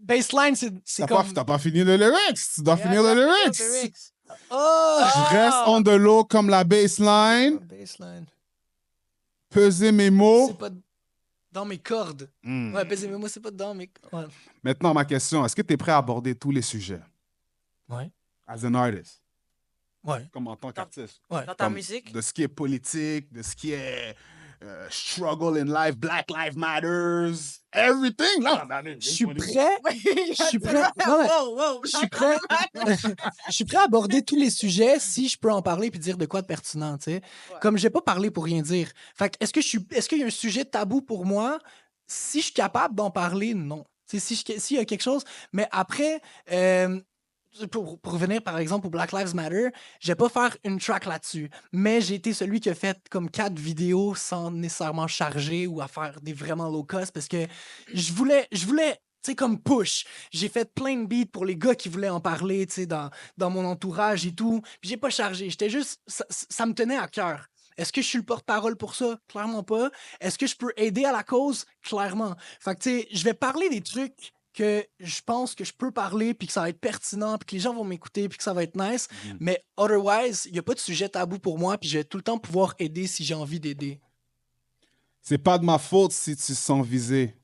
baseline, c'est comme... T'as pas fini le lyrics. Tu dois finir le lyrics. Oh! Je reste on the low comme la baseline. Baseline. Peser mes mots. C'est pas dans mes cordes. Mm. Ouais, peser mes mots, c'est pas dans mes... Ouais. Maintenant, ma question, est-ce que tu es prêt à aborder tous les sujets? Ouais. as an artist, Ouais. comme en tant qu'artiste. Ouais. Dans ta Comme musique? de ce qui est politique, de ce qui est struggle in life, Black Lives Matters, everything. Là, Je suis prêt. Je suis prêt. Non, mais Wow, je suis prêt. Je suis prêt à aborder tous les sujets si je peux en parler puis dire de quoi de pertinent, tu sais. Ouais. Comme j'ai pas parlé pour rien dire. Fait que est-ce qu'il y a un sujet tabou pour moi? Si je suis capable d'en parler, non. Tu sais, s'il y a quelque chose. Mais après, pour revenir par exemple au Black Lives Matter, je vais pas faire une track là-dessus. Mais j'ai été celui qui a fait comme 4 vidéos sans nécessairement charger ou à faire des vraiment low cost parce que je voulais, tu sais, comme push. J'ai fait plein de beats pour les gars qui voulaient en parler, tu sais, dans mon entourage et tout. Puis j'ai pas chargé. J'étais juste, ça me tenait à cœur. Est-ce que je suis le porte-parole pour ça? Clairement pas. Est-ce que je peux aider à la cause? Clairement. Fait que, tu sais, je vais parler des trucs que je pense que je peux parler, puis que ça va être pertinent, puis que les gens vont m'écouter, puis que ça va être nice. Mais otherwise, il n'y a pas de sujet tabou pour moi, puis je vais tout le temps pouvoir aider si j'ai envie d'aider. C'est pas de ma faute si tu te sens visé.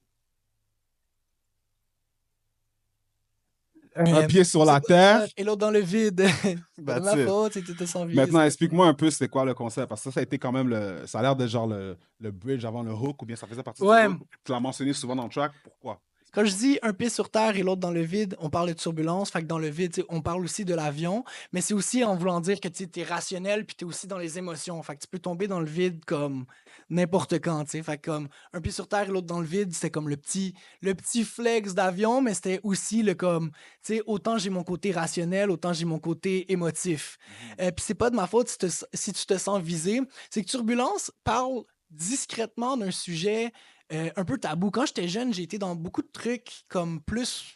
Un pied sur la terre. Et l'autre dans le vide. C'est pas de ma That's it. faute, si tu étais sans vie. Maintenant, explique-moi un peu c'est quoi le concept. Parce que ça a été quand même le. Ça a l'air d'être genre le bridge avant le hook, ou bien ça faisait partie Ouais. du hook. Tu l'as mentionné souvent dans le track. Pourquoi? Quand je dis un pied sur terre et l'autre dans le vide, on parle de turbulence. Fait que dans le vide, tu sais, on parle aussi de l'avion. Mais c'est aussi en voulant dire que tu es rationnel puis tu es aussi dans les émotions. Fait que tu peux tomber dans le vide comme n'importe quand. Tu sais. Fait que comme un pied sur terre et l'autre dans le vide, c'était comme le petit flex d'avion, mais c'était aussi le comme, tu sais, autant j'ai mon côté rationnel, autant j'ai mon côté émotif. Puis c'est pas de ma faute si tu te sens visé. C'est que Turbulence parle discrètement d'un sujet un peu tabou. Quand j'étais jeune, j'ai été dans beaucoup de trucs comme plus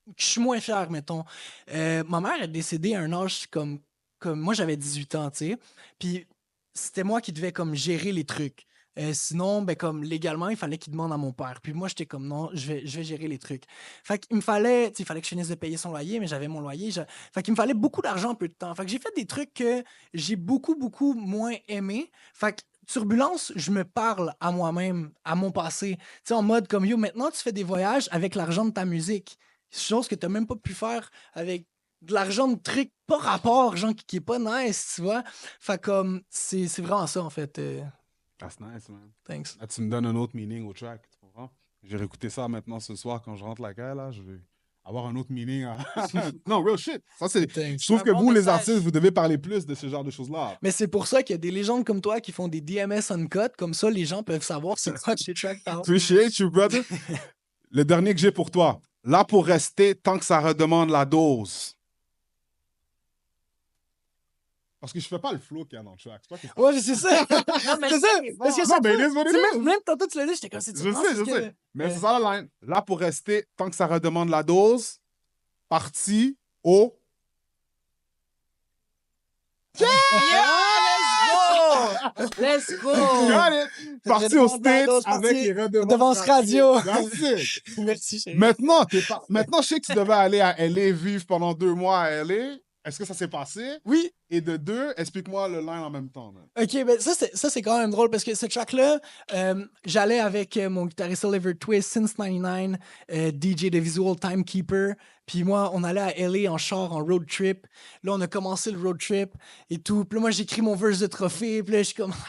que je suis moins fier, mettons. Ma mère est décédée à un âge comme moi, j'avais 18 ans, tu sais. Puis c'était moi qui devais comme gérer les trucs. Sinon, ben comme légalement, il fallait qu'il demande à mon père. Puis moi, j'étais comme non, je vais gérer les trucs. Fait qu'il me fallait, tu sais, il fallait que je finisse de payer son loyer, mais j'avais mon loyer. Fait qu'il me fallait beaucoup d'argent en peu de temps. Fait que j'ai fait des trucs que j'ai beaucoup, beaucoup moins aimé. Fait que Turbulence, je me parle à moi-même, à mon passé. Tu sais, en mode comme yo, maintenant tu fais des voyages avec l'argent de ta musique. Chose que tu n'as même pas pu faire avec de l'argent de trucs pas rapport, genre qui est pas nice, tu vois. Fait comme, c'est vraiment ça en fait. That's nice, man. Thanks. Là, tu me donnes un autre meaning au track. Tu comprends? J'ai réécouté ça maintenant ce soir quand je rentre la gueule, là. Je vais avoir un autre meaning. Non, real shit. Ça, c'est. Thanks. Je trouve Un que bon vous, les message. artistes, vous devez parler plus de ce genre de choses-là. Mais c'est pour ça qu'il y a des légendes comme toi qui font des DMS uncut, comme ça les gens peuvent savoir c'est quoi que ces tracks parlent. Appreciate you, brother. Le dernier que j'ai pour toi. Là pour rester tant que ça redemande la dose. Parce que je fais pas le flow qu'il y a dans le track. C'est pas que- Ouais, c'est ça. Non, mais C'est ça. Parce que Non, chaque mais fois- it is what it tu sais, is. même tantôt tu l'as dit, j'étais comme c'est Je sais. Mais Ouais. c'est ça la line. Là pour rester tant que ça redemande la dose. Parti au. Let's go! Got it. Parti au Redemande la States dose, avec parti les redevances. devant ce radio. That's it. Merci, chérie. Maintenant, Maintenant, je sais que tu devais aller à LA vivre pendant 2 mois à LA. Est-ce que ça s'est passé? Oui. Et de 2, explique-moi le line en même temps. man. Ok, ben ça c'est quand même drôle parce que ce track-là, j'allais avec mon guitariste Oliver Twist, Since 99, DJ de Visual Timekeeper. Puis moi, on allait à LA en char, en road trip. Là, on a commencé le road trip et tout. Puis là, moi, j'écris mon verse de trophée. Puis là, je suis comme, Puis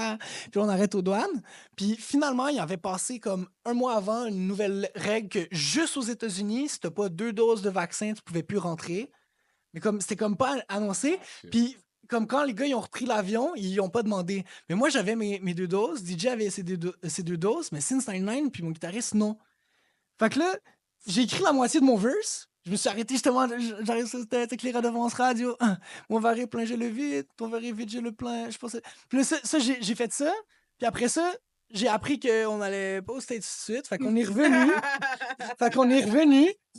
là, on arrête aux douanes. Puis finalement, il avait passé comme un mois avant une nouvelle règle que juste aux États-Unis, si t'as pas 2 doses de vaccin, tu pouvais plus rentrer. Mais comme c'était comme pas annoncé. Puis comme quand les gars ils ont repris l'avion, ils ont pas demandé. Mais moi, j'avais mes 2 doses. DJ avait ses deux doses, mais Since 99 puis mon guitariste, non. Fait que là, j'ai écrit la moitié de mon verse. Je me suis arrêté justement, j'arrive sur cette avec les redevances radio. Mon verre est plein, j'ai le vide. Ton verre est vide, j'ai le plein. Je pensais... Puis là, ça j'ai fait ça. Puis après ça, j'ai appris qu'on allait pas au States tout de suite. Fait qu'on est revenu.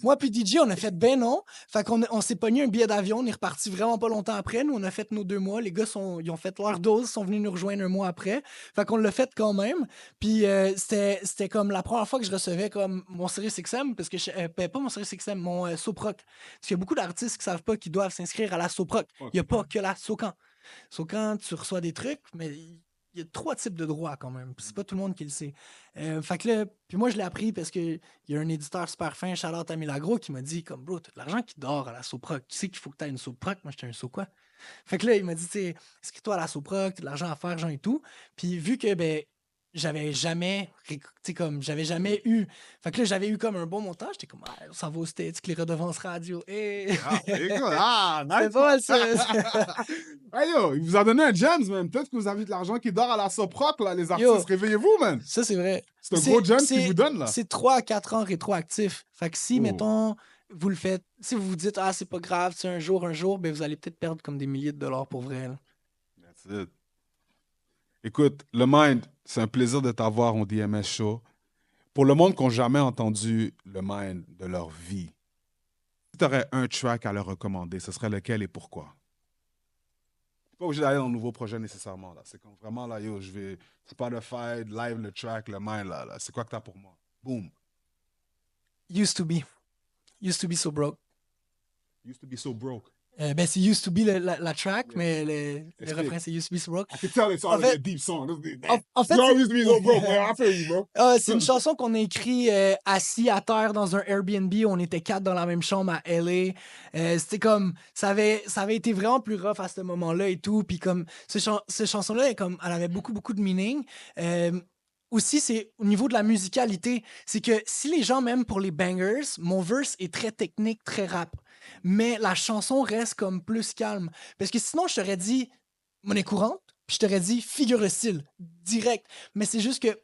Moi puis DJ, on a fait ben non. Fait qu'on s'est pogné un billet d'avion. On est reparti vraiment pas longtemps après. Nous, on a fait nos 2 mois. Les gars, ils ont fait leur dose. Ils sont venus nous rejoindre un mois après. Fait qu'on l'a fait quand même. Puis c'était comme la première fois que je recevais comme mon SiriusXM. Parce que pas mon SiriusXM, mon Soproc. Parce qu'il y a beaucoup d'artistes qui savent pas qu'ils doivent s'inscrire à la Soproc. Il y a pas que la Socan. Socan, tu reçois des trucs, mais il y a 3 types de droits quand même. C'est pas tout le monde qui le sait. Fait que là, puis moi, je l'ai appris parce qu'il y a un éditeur super fin, Charlotte à Milagro, qui m'a dit comme, bro, t'as de l'argent qui dort à la Soproc. Tu sais qu'il faut que t'aies une Soproc. Moi, j'étais un quoi. Fait que là, il m'a dit, tu sais, inscris-toi à la Soproc, t'as de l'argent à faire, genre et tout. Puis vu que, ben, j'avais jamais, tu sais, comme, j'avais jamais eu. Fait que là, j'avais eu comme un bon montant. J'étais comme, ah, on s'en va au States, les redevances radio. Hey. Nice. C'est pas mal ça. Hey yo, il vous a donné un gems, man. Peut-être que vous avez de l'argent qui dort à la Soproc, là, les artistes. Yo. Réveillez-vous, man. Ça, c'est vrai. C'est un gros gems qu'ils vous donnent, là. C'est 3 à 4 ans rétroactif. Fait que si, Oh. mettons, vous le faites, si vous vous dites, ah, c'est pas grave, c'est un jour, ben vous allez peut-être perdre comme des milliers de dollars pour vrai. Là. That's it. Écoute, le Mind, c'est un plaisir de t'avoir au DMS Show. Pour le monde qui n'a jamais entendu le Mind de leur vie, si tu aurais un track à leur recommander, ce serait lequel et pourquoi? Tu n'es pas obligé d'aller dans le nouveau projet nécessairement. Là. C'est comme vraiment, là, yo, je vais Spotify, live le track, le Mind, là. C'est quoi que tu as pour moi? Boom. Used to be. Used to be so broke. Used to be so broke. Ben, c'est Used to be la track, Yes. mais le Explique. refrain, c'est Used to be so broke. I can tell it's already En fait- a deep song. En fait, You c'est- always be so broke, man. I feel you, bro. C'est une chanson qu'on a écrite assis à terre dans un Airbnb. On était 4 dans la même chambre à LA. C'était comme... Ça avait été vraiment plus rough à ce moment-là et tout. Puis comme... Cette chanson-là, elle avait beaucoup, beaucoup de meaning. Aussi, c'est au niveau de la musicalité. C'est que si les gens m'aiment pour les bangers, mon verse est très technique, très rap. Mais la chanson reste comme plus calme. Parce que sinon, je t'aurais dit monnaie courante, puis je t'aurais dit figure de style, direct. Mais c'est juste que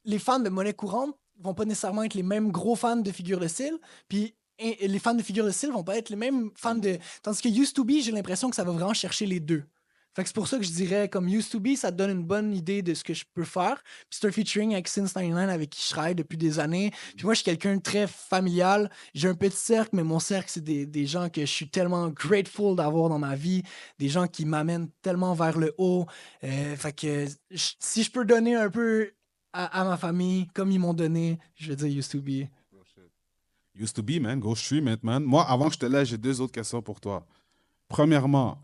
les fans de monnaie courante vont pas nécessairement être les mêmes gros fans de figure de style, puis et les fans de figure de style vont pas être les mêmes fans de... Tandis que Used to Be, j'ai l'impression que ça va vraiment chercher les deux. Fait que c'est pour ça que je dirais, comme Used to Be, ça te donne une bonne idée de ce que je peux faire. Puis c'est un featuring avec Since 99 avec qui je travaille depuis des années. Puis moi, je suis quelqu'un de très familial. J'ai un petit cercle, mais mon cercle, c'est des gens que je suis tellement grateful d'avoir dans ma vie. Des gens qui m'amènent tellement vers le haut. Fait que si je peux donner un peu à ma famille, comme ils m'ont donné, je vais dire Used to Be. Used to be, man. Go stream it, man. Moi, avant que je te laisse, j'ai 2 autres questions pour toi. Premièrement,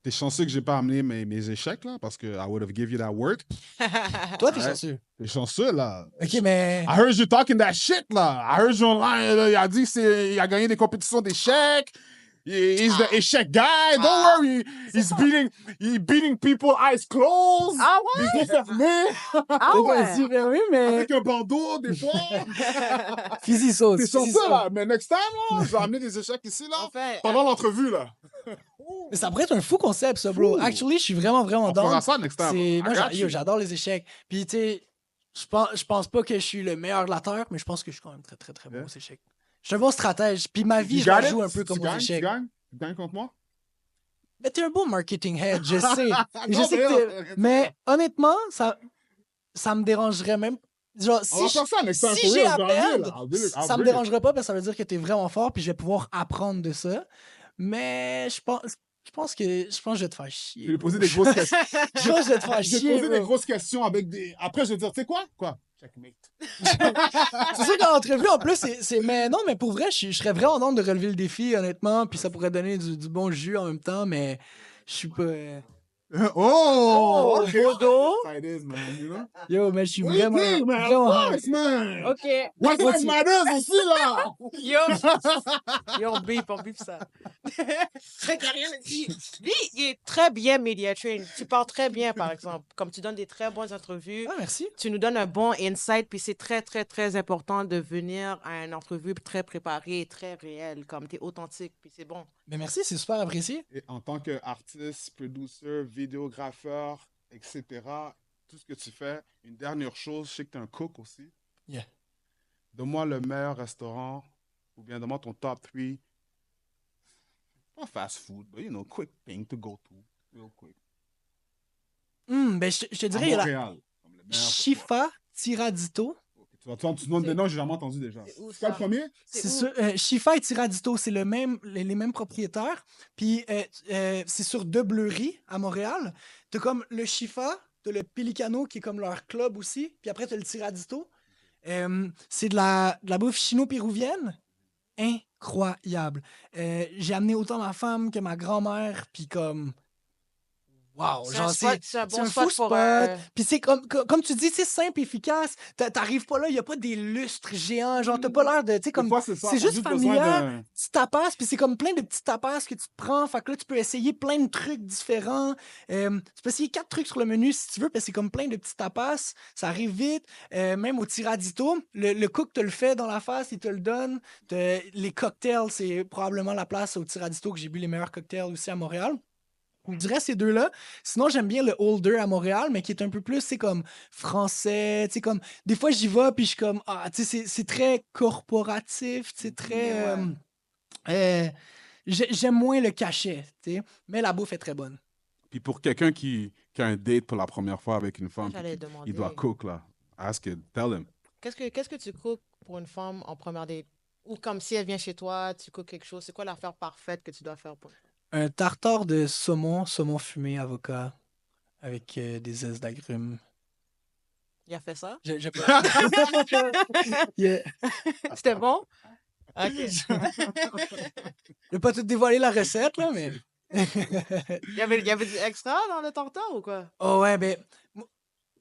t'es chanceux que j'ai pas amené mes échecs, là, parce que I would have give you that work. Toi, t'es Ouais. chanceux. T'es chanceux, là. OK, mais... I heard you talking that shit, là. I heard you online, là. Il a dit qu'il a gagné des compétitions d'échecs. He's the échec guy. Don't worry. He's beating people eyes closed. Ah Les ouais? yeux fermés. Ah ouais? Oui, mais... Avec un bandeau, des fois. Fizzy sauce. T'es Fizzy chanceux, sauce. là. Mais next time, là, je vais amener des échecs ici, là. Enfin, Pendant l'entrevue, là. Mais ça pourrait être un fou concept, ça, bro. Fou. Actually, je suis vraiment, vraiment On down. fera ça next time. C'est... Moi, I got you. j'adore les échecs. Puis, tu sais, je pense pas que je suis le meilleur de la Terre, mais je pense que je suis quand même très, très, très bon Yeah. aux échecs. Je suis un bon stratège. Puis ma vie, You je la got it? joue un peu Tu comme aux gagnes? échecs. Tu gagnes contre moi? Mais t'es un bon marketing head, je sais. Je Non, sais mais que non, t'es... arrête. Mais honnêtement, ça me dérangerait même... Genre, On va faire ça next time. si for j'ai real. à Je vais amener, perdre, là. I'll do it. I'll ça me bring it. dérangerait pas parce que ça veut dire que t'es vraiment fort puis je vais pouvoir apprendre de ça. Mais je pense que je vais te faire chier. Je vais lui bro. poser des grosses questions. Je pense que je vais te faire Je vais te chier. poser des bro. grosses questions avec des. Après, je vais te dire, tu sais quoi? Quoi? Checkmate. C'est sûr qu'en entrevue, en plus, mais non, mais pour vrai, je serais vraiment content de relever le défi, honnêtement, puis ça pourrait donner du bon jus en même temps, mais je suis pas... Oh! Oh, Okay. Bodo. That's how it is, man, you know? Yo, mais je suis What do you vraiment... think, man? vraiment Of course, man! OK. What's life matters aussi, là! Yo, on beep ça. Lui, il est très bien media trained. Tu parles très bien, par exemple. Comme tu donnes des très bonnes entrevues, Ah, merci. tu nous donnes un bon insight, puis c'est très, très, très important de venir à une entrevue très préparée et très réelle, comme tu es authentique, puis c'est bon. Mais merci, c'est super apprécié. Et en tant qu'artiste, producer, vidéographeur, etc., tout ce que tu fais, une dernière chose, je sais que tu es un cook aussi. Yeah. Donne-moi le meilleur restaurant, ou bien donne-moi ton top 3. Pas fast food, but you know, quick thing to go to. Real quick. Ben, je te À dirais, il y a la Montréal. Comme le meilleur. Chifa Tiradito. Tu demandes des noms, j'ai jamais entendu déjà. C'est où, C'est quoi le ça? premier? C'est où? sûr, Chifa et Tiradito, c'est les mêmes propriétaires. Puis c'est sur deux bleuries à Montréal. T'as comme le Chifa, t'as le Pelicano qui est comme leur club aussi. Puis après, t'as le Tiradito. C'est de la bouffe chino-péruvienne. Incroyable. J'ai amené autant ma femme que ma grand-mère. Puis comme... wow, C'est genre un spot, c'est un c'est bon un spot fou pour spot. Puis c'est comme tu dis, c'est simple, efficace. T'arrives pas là, il y a pas des lustres géants. Genre, t'as pas l'air de, tu sais, Des comme, fois, c'est ça. c'est T'as juste juste besoin familial. d'un. Petits tapas, puis c'est comme plein de petits tapas que tu te prends. Fait que là, tu peux essayer plein de trucs différents. Tu peux essayer 4 trucs sur le menu si tu veux, parce que c'est comme plein de petits tapas. Ça arrive vite. Même au tiradito, le cook te le fait dans la face, il te le donne. Les cocktails, c'est probablement la place au tiradito que j'ai bu les meilleurs cocktails aussi à Montréal. Je dirais ces deux-là. Sinon, j'aime bien le Holder à Montréal, mais qui est un peu plus, c'est comme français. Tu sais, comme des fois, j'y vais, puis je suis comme, ah, tu sais, c'est très corporatif, c'est très. Ouais. Euh, j'aime moins le cachet, tu sais, mais la bouffe est très bonne. Puis pour quelqu'un qui a un date pour la première fois avec une Ça, femme, puis j'allais il doit demander. cook, là. Ask it. Tell him. Qu'est-ce que tu cookes pour une femme en première date? Ou comme si elle vient chez toi, tu cookes quelque chose. C'est quoi l'affaire parfaite que tu dois faire pour une femme? Un tartare de saumon fumé, avocat, avec des ailes d'agrumes. Il a fait ça? J'ai pas. Yeah. C'était bon? OK. Je vais pas tout dévoiler la recette, là, mais. Il y avait du extra dans le tartare ou quoi? Oh ouais, ben,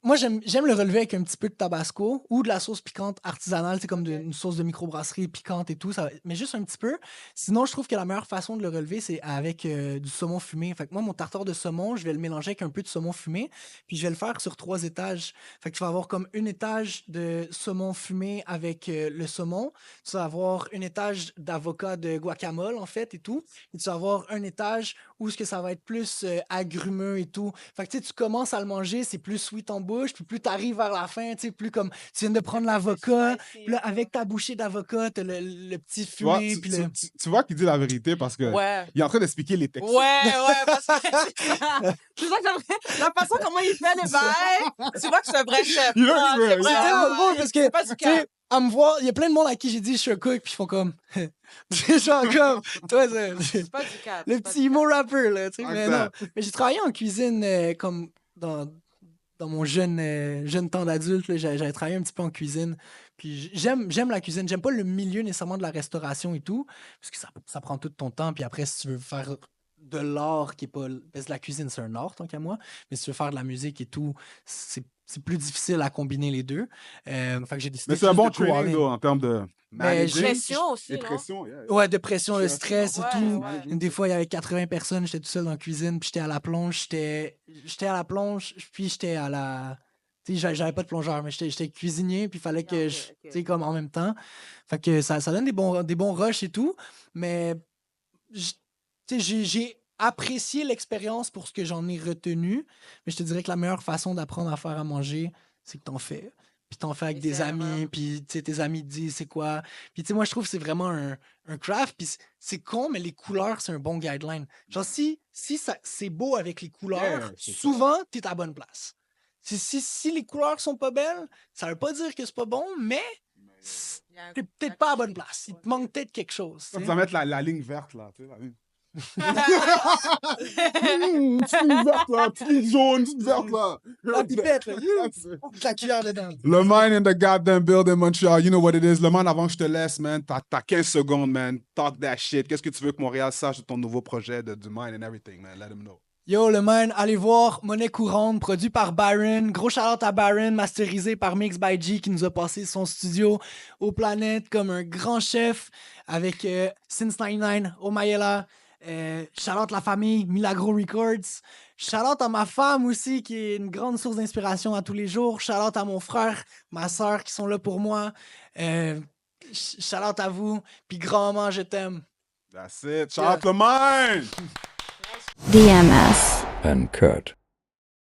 moi j'aime le relever avec un petit peu de tabasco ou de la sauce piquante artisanale, c'est comme une sauce de microbrasserie piquante et tout, mais juste un petit peu. Sinon, je trouve que la meilleure façon de le relever, c'est avec du saumon fumé. Fait que moi, mon tartare de saumon, je vais le mélanger avec un peu de saumon fumé, puis je vais le faire sur 3 étages. Fait que tu vas avoir comme un étage de saumon fumé avec le saumon, tu vas avoir un étage d'avocat de guacamole, en fait, et tout, et tu vas avoir un étage où ce que ça va être plus agrumeux et tout. Fait que tu sais, tu commences à le manger, c'est plus sweet en bouche, puis plus tu arrives vers la fin, tu sais, plus comme tu viens de prendre l'avocat, puis là, avec ta bouchée d'avocat, t'as le petit Tu vois, fumé, puis le... tu vois qu'il dit la vérité parce que Ouais. il est en train d'expliquer les textes. Ouais, parce que c'est ça que j'aimerais. La façon comment il fait les bails, tu vois que c'est un vrai chef. You know, Ah, he's c'est real. C'est vrai. tellement drôle parce que, C'est pas du tu sais, cap. à me voir, il y a plein de monde à qui j'ai dit je suis un cook, puis ils font comme... C'est genre comme... Toi, C'est pas du cap. le c'est pas petit du cap. emo rapper, là, tu sais, mais non. Exact. Mais j'ai travaillé en cuisine comme dans mon jeune temps d'adulte, là, j'avais travaillé un petit peu en cuisine. Puis j'aime la cuisine. J'aime pas le milieu nécessairement de la restauration et tout, parce que ça prend tout ton temps. Puis après, si tu veux faire de l'art qui est pas... Parce que la cuisine, c'est un art, tant qu'à moi. Mais si tu veux faire de la musique et tout, c'est plus difficile à combiner les deux. Fait que j'ai décidé Mais c'est un juste bon de go all training, in. though, en termes de Mais managing. Pression aussi, Et non? pression, yeah. Ouais, de pression, le Stress, stress et ouais, tout. ouais. Des fois, il y avait 80 personnes, j'étais tout seul dans la cuisine, puis j'étais à la plonge, j'étais à la plonge, puis j'étais à la... Tu sais, j'avais pas de plongeur, mais j'étais cuisinier, puis il fallait que Ok, je... ok. Tu sais, comme en même temps. Fait que ça donne des bons rushs et tout, mais... Tu sais, j'ai apprécié l'expérience pour ce que j'en ai retenu, mais je te dirais que la meilleure façon d'apprendre à faire à manger, c'est que t'en fais. Puis t'en fais avec Et des c'est amis, vraiment- puis tu sais, tes amis te disent c'est quoi. Puis tu sais, moi, je trouve que c'est vraiment un craft, puis c'est con, mais les couleurs, c'est un bon guideline. Genre, si c'est beau avec les couleurs, Yeah, c'est ça. souvent, t'es à la bonne place. Si les couleurs sont pas belles, ça veut pas dire que c'est pas bon, mais Il y a un- t'es peut-être pas à la bonne place. Il te manque peut-être quelque chose. tu Ça, tu sais. vas mettre la ligne verte, là. Tu sais, la ligne. Petite ligne verte, là. Petite ligne jaune, petite verte, là. La pipette, là. La cuillère dedans. Le Mind in the goddamn building, Montreal. You know what it is. Le Mind, avant que je te laisse, man, t'as 15 secondes, man. Talk that shit. Qu'est-ce que tu veux que Montréal sache de ton nouveau projet du Mind and everything, man? Let them know. Yo, le man, allez voir Monnaie Courante, produit par Byron. Gros shout-out à Byron, masterisé par Mix by G, qui nous a passé son studio aux planètes comme un grand chef avec Since 99, Omayela. Shout-out la famille, Milagro Records. Shout-out à ma femme aussi, qui est une grande source d'inspiration à tous les jours. Shout-out à mon frère, ma soeur, qui sont là pour moi. Shout-out à vous. Puis grand-maman, je t'aime. That's it. Shout out le Mind! DMS. Uncut.